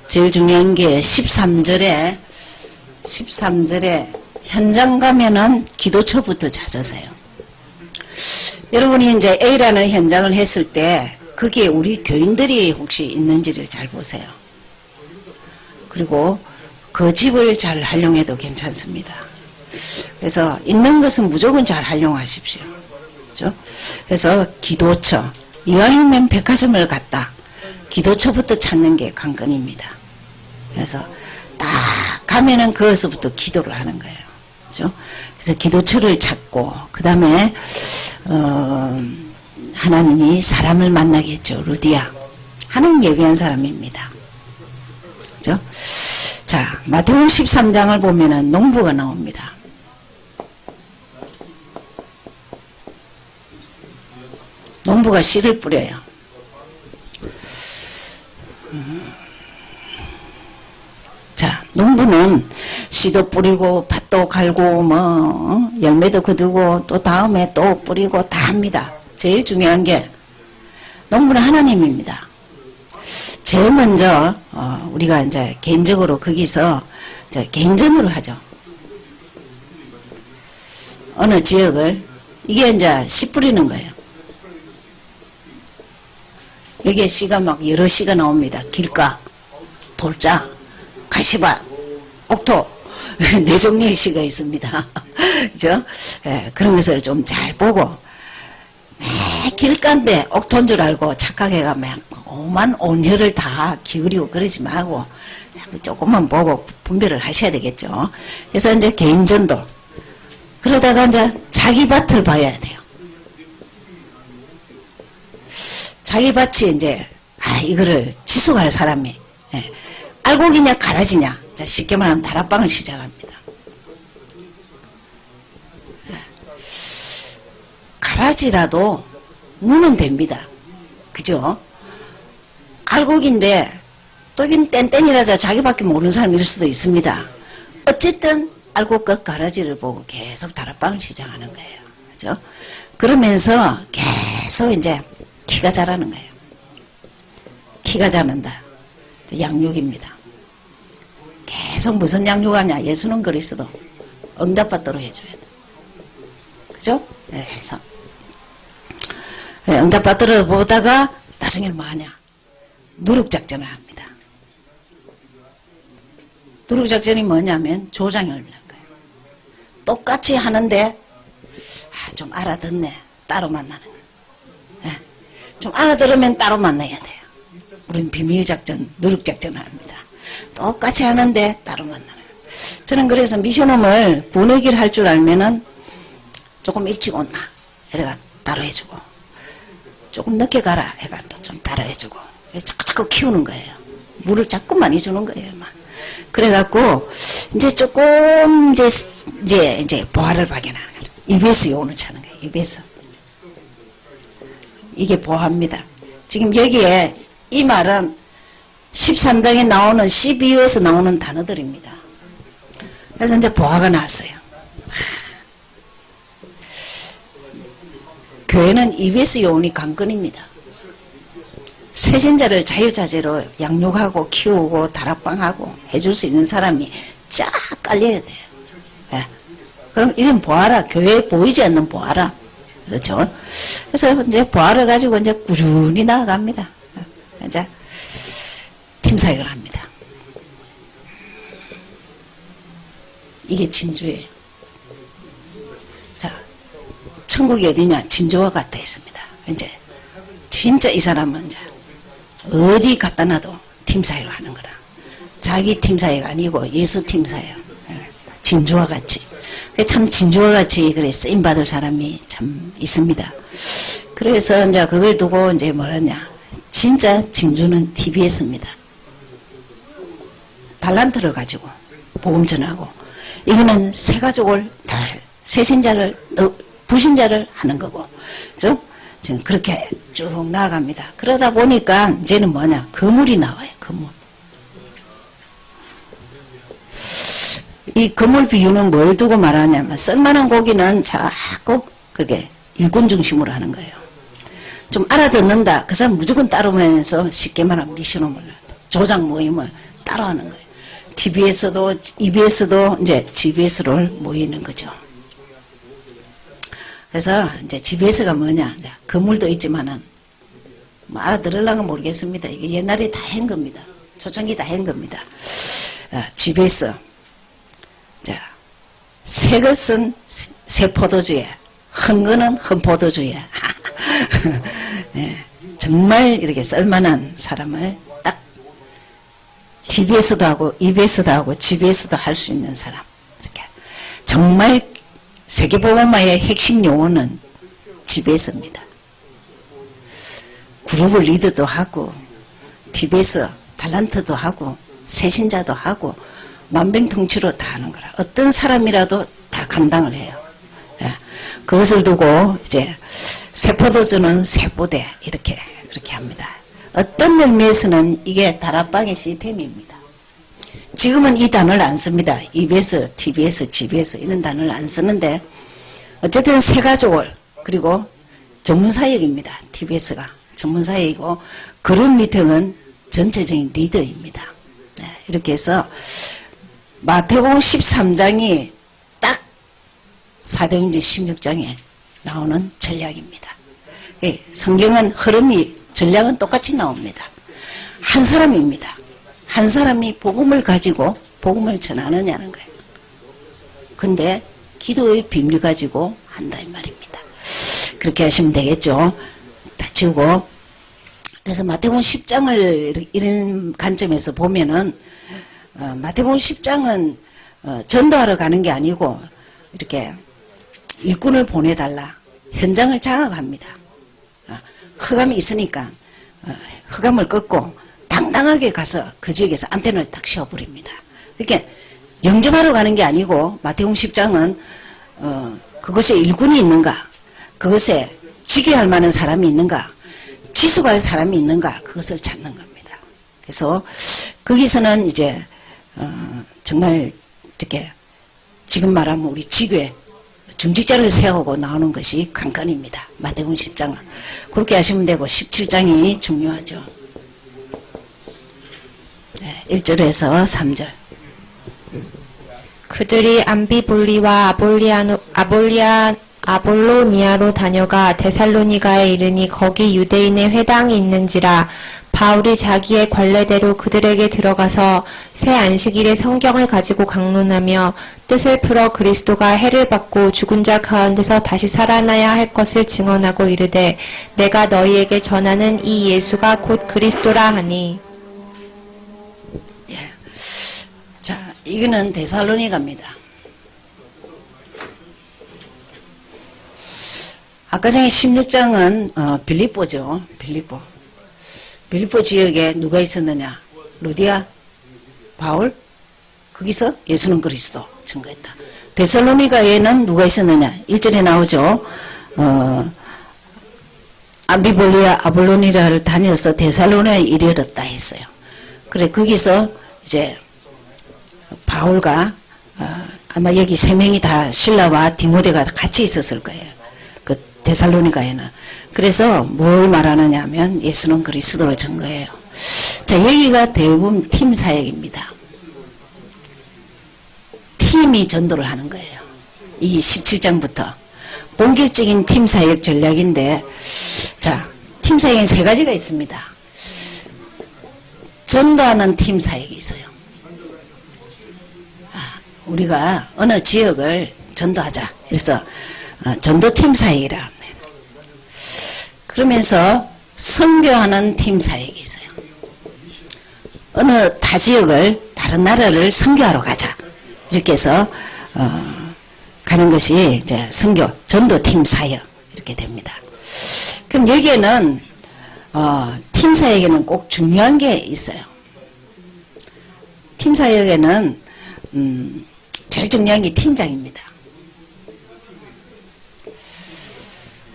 제일 중요한 게 13절에 현장 가면은 기도처부터 찾으세요. 여러분이 이제 A라는 현장을 했을 때 거기에 우리 교인들이 혹시 있는지를 잘 보세요. 그리고 그 집을 잘 활용해도 괜찮습니다. 그래서 있는 것은 무조건 잘 활용하십시오. 그렇죠? 그래서 기도처, 이왕이면 백화점을 갔다. 기도처부터 찾는 게 관건입니다. 그래서 딱 가면은 거기서부터 기도를 하는 거예요. 그렇죠? 그래서 기도처를 찾고 그 다음에 하나님이 사람을 만나게 했죠. 루디아. 하나님 예비한 사람입니다. 그렇죠? 자, 마태복음 13장을 보면은 농부가 나옵니다. 농부가 씨를 뿌려요. 자, 농부는 씨도 뿌리고 밭도 갈고 뭐 열매도 거두고 또 다음에 또 뿌리고 다 합니다. 제일 중요한 게 농부는 하나님입니다. 제일 먼저 우리가 이제 개인적으로 거기서 이제 개인전으로 하죠. 어느 지역을 이게 이제 씨 뿌리는 거예요. 여기에 씨가 막 여러 씨가 나옵니다. 길가, 돌자, 가시밭, 옥토 네 종류의 씨가 있습니다. 그죠? 예, 그런 것을 좀 잘 보고 길가인데 옥토인 줄 알고 착각해가 막 오만 온혈을 다 기울이고 그러지 말고 조금만 보고 분별을 하셔야 되겠죠. 그래서 이제 개인전도 그러다가 이제 자기 밭을 봐야 돼요. 자기 밭이 이제 이거를 지속할 사람이 알곡이냐 가라지냐 쉽게 말하면 다락방을 시작합니다. 가라지라도 무는 됩니다. 그죠? 알곡인데 또 이건 땡땡이라자 자기밖에 모르는 사람일 수도 있습니다. 어쨌든 알곡과 가라지를 보고 계속 다락방을 시작하는 거예요. 그죠? 그러면서 계속 이제 키가 자라는 거예요. 키가 자란다. 양육입니다. 계속 무슨 양육하냐. 예수는 그리스도 응답받도록 해줘야 돼. 그죠? 그래서 응답받도록 보다가 나중에는 뭐하냐. 누룩작전을 합니다. 누룩작전이 뭐냐면 조장을 하는 거예요. 똑같이 하는데 좀 알아듣네. 따로 만나는 거예요. 좀 알아들으면 따로 만나야 돼요. 우리는 비밀작전, 누룩작전을 합니다. 똑같이 하는데 따로 만나는 거예요. 저는 그래서 미션홈을 보내기를 할 줄 알면은 조금 일찍 온나 이래가 따로 해주고 조금 늦게 가라 해가 또 좀 따로 해주고 자꾸 키우는 거예요. 물을 자꾸 많이 주는 거예요. 막. 그래갖고 이제 조금 이제 보화를 발견하는 거예요. EBS 요원을 찾는 거예요. EBS. 이게 보화입니다. 지금 여기에 이 말은 13장에 나오는 12에서 나오는 단어들입니다. 그래서 이제 보화가 나왔어요. 교회는 EBS 요원이 관건입니다. 세진자를 자유자재로 양육하고 키우고 다락방하고 해줄 수 있는 사람이 쫙 깔려야 돼요. 네. 그럼 이건 보아라. 교회에 보이지 않는 보아라. 그렇죠? 그래서 이제 보아를 가지고 이제 꾸준히 나아갑니다. 이제 팀사역을 합니다. 이게 진주예요. 자, 천국이 어디냐? 진주와 같아 있습니다. 이제 진짜 이 사람은 이제 어디 갖다 놔도 팀사역을 하는 거라. 자기 팀사역 아니고 예수 팀사역. 진주와 같이. 참 진주와 같이 그래 쓰임 받을 사람이 참 있습니다. 그래서 이제 그걸 두고 이제 뭐랬냐. 진짜 진주는 TBS입니다. 달란트를 가지고 복음 전하고 이거는 새 가족을 다 쇄신자를 부신자를 하는 거고 지금 그렇게 쭉 나아갑니다. 그러다 보니까 이제는 뭐냐 거물이 나와요. 거물. 이 거물 비유는 뭘 두고 말하냐면 쓸만한 고기는 자꾸 그게 일꾼 중심으로 하는 거예요. 좀 알아듣는다. 그 사람 무조건 따르면서 쉽게 말하면 미션을 조작 모임을 따라하는 거예요. TV에서도 EBS도 이제 GBS로 모이는 거죠. 그래서 이제 GBS가 뭐냐, 이제 건물도 있지만은 뭐 알아들으려면 모르겠습니다. 이게 옛날에 다 한 겁니다. 초창기 다 한 겁니다. GBS. 자, 새 것은 새 포도주에, 헌 거는 헌 포도주에. 네, 정말 이렇게 쓸만한 사람을 딱 TV에서도 하고 EBS도 하고 GBS도 할 수 있는 사람. 이렇게 정말 세계복음화의 핵심 용어는 GBS입니다. 그룹을 리드도 하고 TBS 달란트도 하고 세신자도 하고 만병통치로 다 하는 거라. 어떤 사람이라도 다 감당을 해요. 예. 그것을 두고 이제 세포도주는 세포대 이렇게 그렇게 합니다. 어떤 의미에서는 이게 다락방의 시스템입니다. 지금은 이 단어를 안 씁니다. EBS, TBS, GBS 이런 단어를 안 쓰는데 어쨌든 세 가족을 그리고 전문사역입니다. TBS가 전문사역이고 그룹 미팅은 전체적인 리더입니다. 네, 이렇게 해서 마태복음 13장이 딱 사도행전 16장에 나오는 전략입니다. 성경은 흐름이 전략은 똑같이 나옵니다. 한 사람입니다. 한 사람이 복음을 가지고 복음을 전하느냐는 거예요. 근데 기도의 비밀 가지고 한다 이 말입니다. 그렇게 하시면 되겠죠. 다 지우고. 그래서 마태복음 10장을 이런 관점에서 보면은 마태복음 10장은 전도하러 가는 게 아니고 이렇게 일꾼을 보내달라. 현장을 장악합니다. 흑암이 있으니까 흑암을 꺾고 당당하게 가서 그 지역에서 안테나를 딱 씌워버립니다. 그러니까 영접하러 가는 게 아니고 마태복음 10장은 그것에 일꾼이 있는가, 그것에 지교할 만한 사람이 있는가, 지속할 사람이 있는가, 그것을 찾는 겁니다. 그래서 거기서는 이제 정말 이렇게 지금 말하면 우리 지교에 중직자를 세우고 나오는 것이 관건입니다. 마태복음 10장은. 그렇게 하시면 되고 17장이 중요하죠. 네, 1절에서 3절. 그들이 암비볼리와 아볼로니아로 다녀가 데살로니가에 이르니 거기 유대인의 회당이 있는지라. 바울이 자기의 관례대로 그들에게 들어가서 새 안식일에 성경을 가지고 강론하며 뜻을 풀어 그리스도가 해를 받고 죽은 자 가운데서 다시 살아나야 할 것을 증언하고 이르되 내가 너희에게 전하는 이 예수가 곧 그리스도라 하니. 예. 자, 이거는 데살로니가입니다. 아까 전에 16장은 빌립보죠. 빌립보 지역에 누가 있었느냐? 루디아, 바울, 거기서 예수는 그리스도 증거했다. 데살로니가에는 누가 있었느냐? 1절에 나오죠. 암비볼리아, 아볼로니라를 다녀서 데살로니가에 이르렀다 했어요. 그래 거기서 이제 바울과 아마 여기 세 명이 다 실라와 디모데가 같이 있었을 거예요. 그 데살로니가에는. 그래서 뭘 말하느냐 하면 예수는 그리스도를 증거해요. 자, 여기가 대부분 팀 사역입니다. 팀이 전도를 하는 거예요. 이 17장부터. 본격적인 팀 사역 전략인데, 자, 팀 사역엔 세 가지가 있습니다. 전도하는 팀 사역이 있어요. 우리가 어느 지역을 전도하자. 그래서 전도팀 사역이라 합니다. 그러면서 선교하는 팀 사역이 있어요. 어느 타 지역을 다른 나라를 선교하러 가자. 이렇게 해서 가는 것이 이제 선교 전도팀 사역 이렇게 됩니다. 그럼 여기에는 팀 사역에는 꼭 중요한 게 있어요. 팀 사역에는 제일 중요한 게 팀장입니다.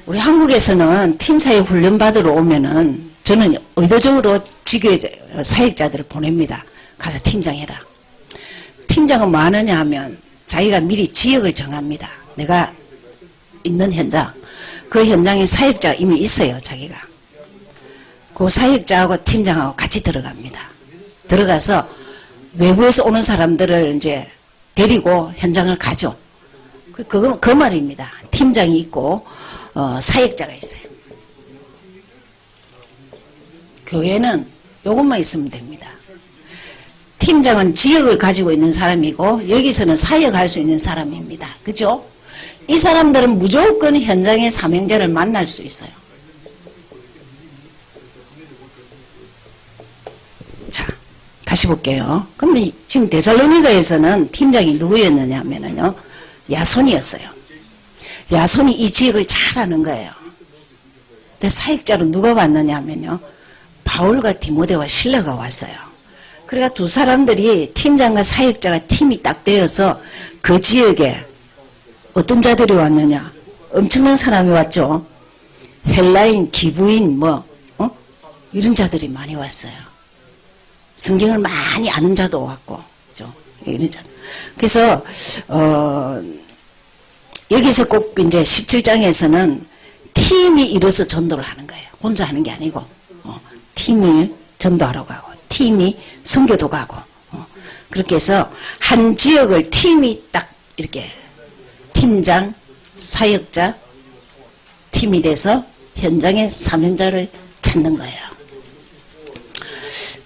우리 한국에서는 팀 사역 훈련 받으러 오면은 저는 의도적으로 지교회 사역자들을 보냅니다. 가서 팀장 해라. 팀장은 뭐 하느냐 하면 자기가 미리 지역을 정합니다. 내가 있는 현장, 그 현장에 사역자가 이미 있어요. 자기가. 그 사역자하고 팀장하고 같이 들어갑니다. 들어가서 외부에서 오는 사람들을 이제 데리고 현장을 가죠. 그 말입니다. 팀장이 있고 사역자가 있어요. 교회는 이것만 있으면 됩니다. 팀장은 지역을 가지고 있는 사람이고 여기서는 사역할 수 있는 사람입니다. 그죠? 이 사람들은 무조건 현장의 사명자를 만날 수 있어요. 자, 다시 볼게요. 그럼 지금 데살로니가에서는 팀장이 누구였느냐 하면요, 야손이었어요. 야손이 이 지역을 잘 아는 거예요. 근데 사역자로 누가 왔느냐 하면요, 바울과 디모데와 실라가 왔어요. 그러니까 두 사람들이 팀장과 사역자가 팀이 딱 되어서 그 지역에 어떤 자들이 왔느냐, 엄청난 사람이 왔죠. 헬라인, 기부인, 이런 자들이 많이 왔어요. 성경을 많이 아는 자도 왔고, 그죠? 이런 자. 그래서 여기서 꼭 이제 17장에서는 팀이 이뤄서 전도를 하는 거예요. 혼자 하는 게 아니고, 팀이 전도하러 가고, 팀이 선교도 가고, 그렇게 해서 한 지역을 팀이 딱 이렇게 팀장, 사역자, 팀이 돼서 현장의 사명자를 찾는 거예요.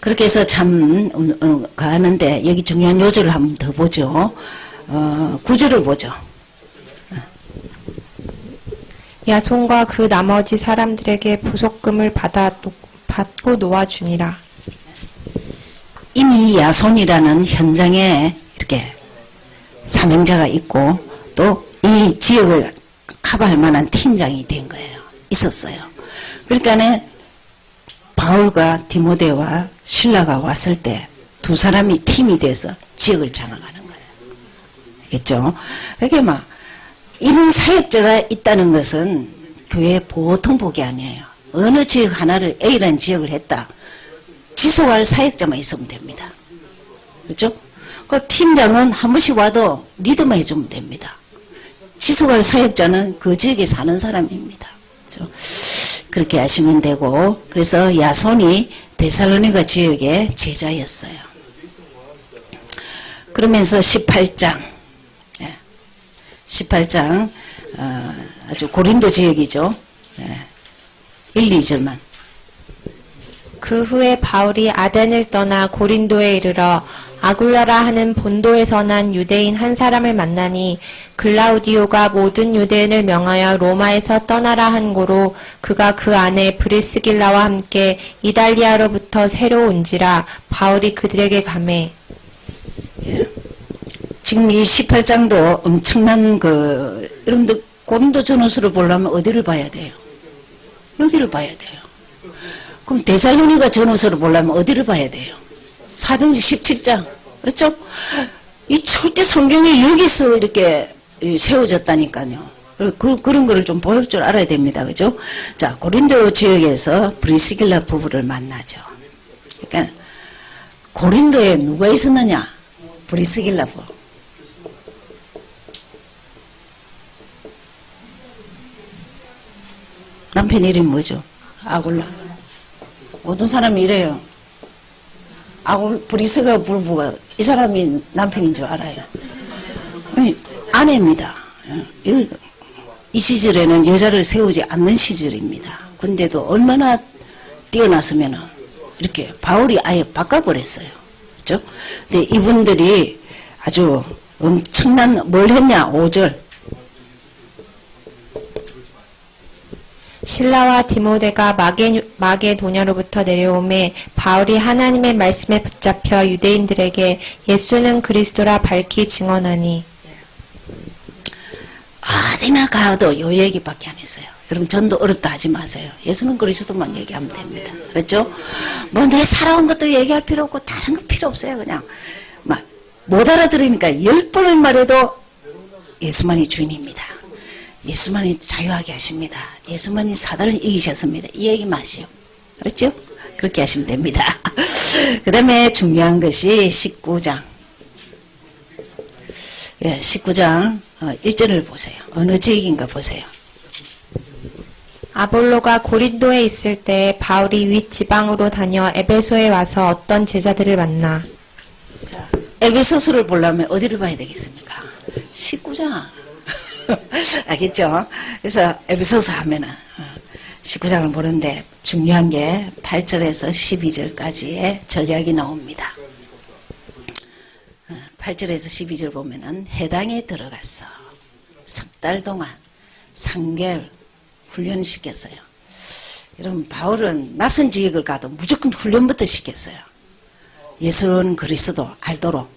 그렇게 해서 참 가는데 여기 중요한 요절을 한번 더 보죠. 9절을 보죠. 야손과 그 나머지 사람들에게 보석금을 받고 놓아주니라. 이미 야손이라는 현장에 이렇게 사명자가 있고 또 이 지역을 커버할 만한 팀장이 된 거예요. 있었어요. 그러니까 바울과 디모데와 실라가 왔을 때 두 사람이 팀이 돼서 지역을 장악하는 거예요. 알겠죠? 그게 막 이런 사역자가 있다는 것은 교회 보통 복이 아니에요. 어느 지역 하나를 A라는 지역을 했다. 지속할 사역자만 있으면 됩니다. 그렇죠? 그 팀장은 한 번씩 와도 리드만 해주면 됩니다. 지속할 사역자는 그 지역에 사는 사람입니다. 그렇죠? 그렇게 하시면 되고, 그래서 야손이 데살로니가 지역의 제자였어요. 그러면서 18장 18장 아주 고린도 지역이죠. 1, 2절만. 그 후에 바울이 아덴을 떠나 고린도에 이르러 아굴라라 하는 본도에서 난 유대인 한 사람을 만나니 글라우디오가 모든 유대인을 명하여 로마에서 떠나라 한 고로 그가 그 안에 브리스길라와 함께 이달리아로부터 새로 온지라 바울이 그들에게 가매. 지금 이 18장도 엄청난 여러분들 고린도 전후서를 보려면 어디를 봐야 돼요? 여기를 봐야 돼요. 그럼 데살로니가 전후서를 보려면 어디를 봐야 돼요? 사도행전 17장. 그렇죠? 이 절대 성경이 여기서 이렇게 세워졌다니까요. 그런 거를 좀 볼 줄 알아야 됩니다. 그죠? 자, 고린도 지역에서 브리스길라 부부를 만나죠. 그러니까 고린도에 누가 있었느냐? 브리스길라 부부. 남편 이름이 뭐죠? 아굴라. 모든 사람이 이래요. 브리스길라 부부가 이 사람이 남편인 줄 알아요. 아내입니다. 이 시절에는 여자를 세우지 않는 시절입니다. 근데도 얼마나 뛰어났으면 이렇게 바울이 아예 바꿔버렸어요. 그렇죠? 근데 이분들이 아주 엄청난 뭘 했냐? 5절. 실라와 디모데가 마게도냐로부터 내려오매 바울이 하나님의 말씀에 붙잡혀 유대인들에게 예수는 그리스도라 밝히 증언하니. 어디나 가도 요 얘기밖에 안 했어요. 여러분 전도 어렵다 하지 마세요. 예수는 그리스도만 얘기하면 됩니다. 그렇죠? 뭐 내 살아온 것도 얘기할 필요 없고 다른 거 필요 없어요. 그냥 막 못 알아들으니까 10번을 말해도 예수만이 주인입니다. 예수만이 자유하게 하십니다. 예수만이 사단을 이기셨습니다. 이 얘기만 하시오. 그렇죠? 그렇게 하시면 됩니다. 그 다음에 중요한 것이 19장. 예, 19장 1절을 보세요. 어느 지역인가 보세요. 아볼로가 고린도에 있을 때 바울이 윗 지방으로 다녀 에베소에 와서 어떤 제자들을 만나. 자, 에베소서를 보려면 어디를 봐야 되겠습니까? 19장. 알겠죠? 그래서 에베소서 하면은 19장을 보는데 중요한 게 8절에서 12절까지의 전략이 나옵니다. 8절에서 12절 보면은 해당에 들어가서 석 달 동안 3개월 훈련시켰어요. 여러분 바울은 낯선 지역을 가도 무조건 훈련부터 시켰어요. 예수는 그리스도 알도록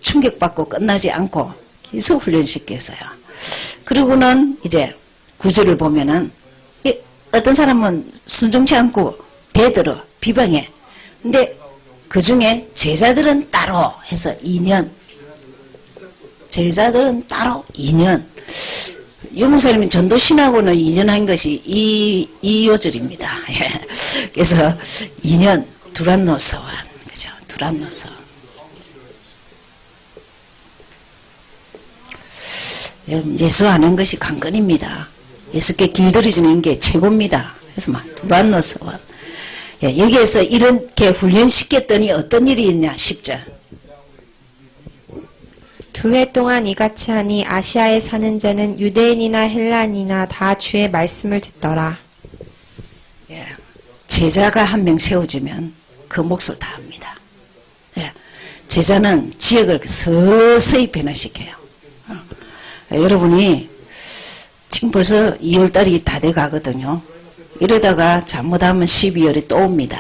충격받고 끝나지 않고 계속 훈련시켰어요. 그리고는 이제 9절을 보면은 어떤 사람은 순종치 않고 대들어 비방해. 근데 그 중에 제자들은 따로 해서 2년. 제자들은 따로 2년. 유목사님이 전도신하고는 2년 한 것이 이 요절입니다. 그래서 2년 두란노서원. 그죠? 두란노서. 예수하는 것이 관건입니다. 예수께 길들여지는 게 최고입니다. 그래서 막 두란노서원. 여기에서 이렇게 훈련시켰더니 어떤 일이 있냐? 10절. 2해 동안 이같이 하니 아시아에 사는 자는 유대인이나 헬란이나 다 주의 말씀을 듣더라. 제자가 한 명 세워지면 그 몫을 다 합니다. 제자는 지역을 서서히 변화시켜요. 여러분이 지금 벌써 2월달이 다 돼 가거든요. 이러다가 잘못하면 12월이 또 옵니다.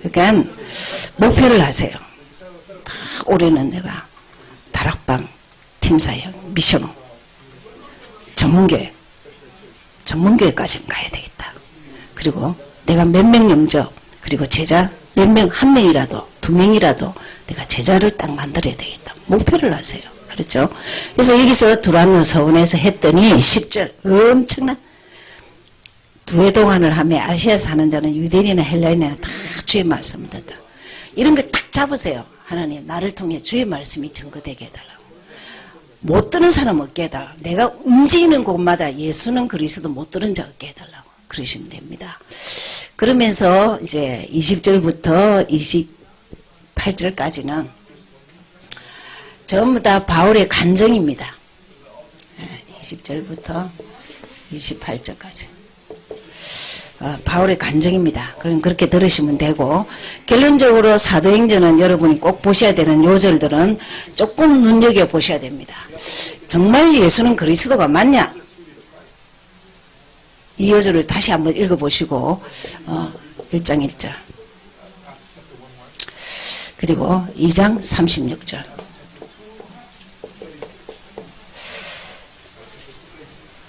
그러니까 목표를 하세요. 올해는 내가 다락방, 팀사역, 미션호, 전문교회까지는 가야 되겠다. 그리고 내가 몇 명 영접, 그리고 제자 몇 명, 한 명이라도, 2명이라도 내가 제자를 딱 만들어야 되겠다. 목표를 하세요. 그렇죠? 그래서 여기서 두란노 서원에서 했더니 10절 엄청난 2해 동안을 하며 아시아 사는 자는 유대인이나 헬라인이나 다 주의 말씀을 듣다. 이런 걸 딱 잡으세요. 하나님 나를 통해 주의 말씀이 증거되게 해달라고. 못 들은 사람 없게 해달라고. 내가 움직이는 곳마다 예수는 그리스도 못 들은 자 없게 해달라고 그러시면 됩니다. 그러면서 이제 20절부터 28절까지는 전부 다 바울의 간증입니다. 20절부터 28절까지. 바울의 간증입니다. 그럼 그렇게 들으시면 되고, 결론적으로 사도행전은 여러분이 꼭 보셔야 되는 요절들은 조금 눈여겨보셔야 됩니다. 정말 예수는 그리스도가 맞냐? 이 요절을 다시 한번 읽어보시고 1장 1절 그리고 2장 36절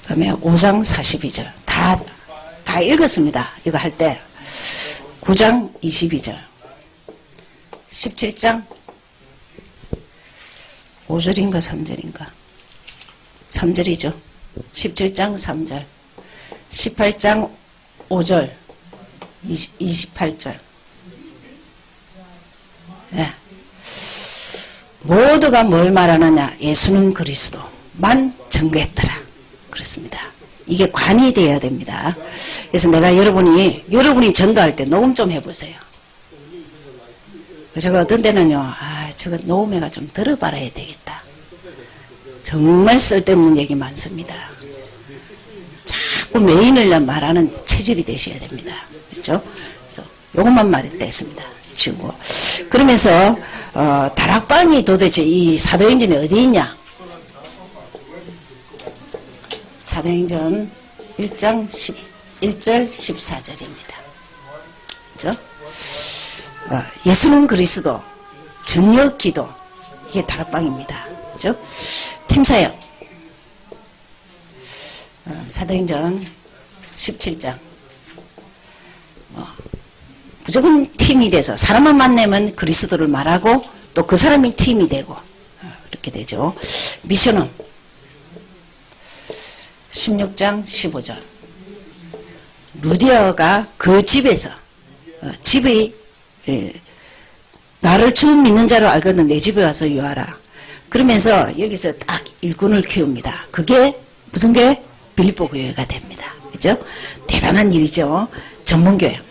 그 다음에 5장 42절 다 읽었습니다. 이거 할 때 9장 22절 17장 5절인가 3절인가 3절이죠. 17장 3절 18장 5절 28절 모두가 뭘 말하느냐? 예수는 그리스도만 증거했더라. 그렇습니다. 이게 관이 되어야 됩니다. 그래서 내가 여러분이 전도할 때 녹음 좀 해보세요. 제가 어떤 때는요, 저거 녹음해가 좀 들어봐야 되겠다. 정말 쓸데없는 얘기 많습니다. 자꾸 메인을 말하는 체질이 되셔야 됩니다. 그렇죠? 그래서 요것만 말했습니다. 지우고. 그러면서 다락방이 도대체 이 사도행전에 어디 있냐? 사도행전 1장 11절 14절입니다. 그렇죠? 예수는 그리스도, 전력 기도, 이게 다락방입니다. 그렇죠? 팀사역. 사도행전 17장. 무조건 팀이 돼서 사람만 만나면 그리스도를 말하고 또 그 사람이 팀이 되고 그렇게 되죠. 미션은 16장 15절. 루디아가 그 집에서 집이 나를 주 믿는 자로 알거든 내 집에 와서 유하라. 그러면서 여기서 딱 일꾼을 키웁니다. 그게 무슨 교회? 빌립보 교회가 됩니다. 그죠? 대단한 일이죠. 전문교회.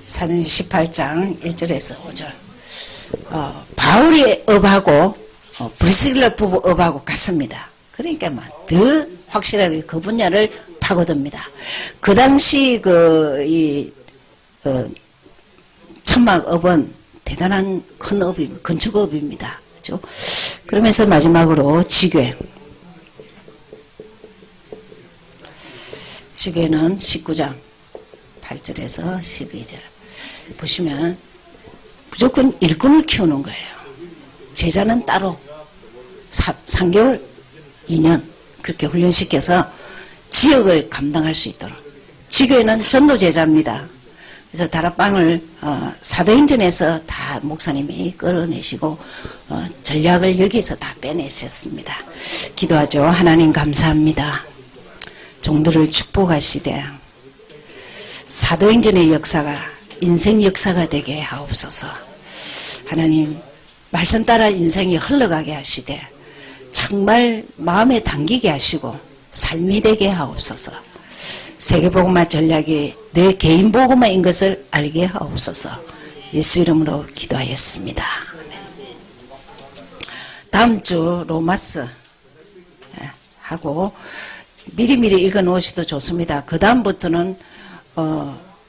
사도행전 18장 1절에서 5절. 바울이 업하고 브리스길라 부부 업하고 같습니다. 그러니까 더 확실하게 그 분야를 파고듭니다. 그 당시 천막 업은 대단한 큰 업입니다. 건축업입니다. 그렇죠? 그러면서 마지막으로 지교회. 지교회는 19장 8절에서 12절. 보시면 무조건 일꾼을 키우는 거예요. 제자는 따로 3개월, 2년 그렇게 훈련시켜서 지역을 감당할 수 있도록. 지교회는 전도제자입니다. 그래서 다락방을 사도행전에서 다 목사님이 끌어내시고 전략을 여기서 다 빼내셨습니다. 기도하죠. 하나님 감사합니다. 종들을 축복하시되 사도행전의 역사가 인생 역사가 되게 하옵소서. 하나님 말씀 따라 인생이 흘러가게 하시되 정말 마음에 담기게 하시고 삶이 되게 하옵소서. 세계복음화 전략이 내 개인 복음화인 것을 알게 하옵소서. 예수 이름으로 기도하였습니다. 다음 주 로마서 하고 미리미리 읽어 놓으셔도 좋습니다. 그 다음부터는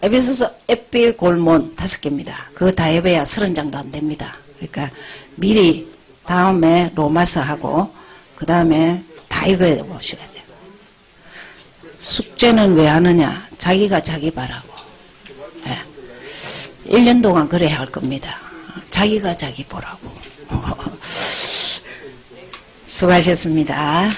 에베소서, 에필, 골몬 5개입니다. 그거 다 해봐야 30장도 안 됩니다. 그러니까 미리 다음에 로마서 하고 그 다음에 다 읽어야 보셔야 돼요. 숙제는 왜 하느냐? 자기가 자기 바라고. 1년 동안 그래야 할 겁니다. 자기가 자기 보라고. 수고하셨습니다.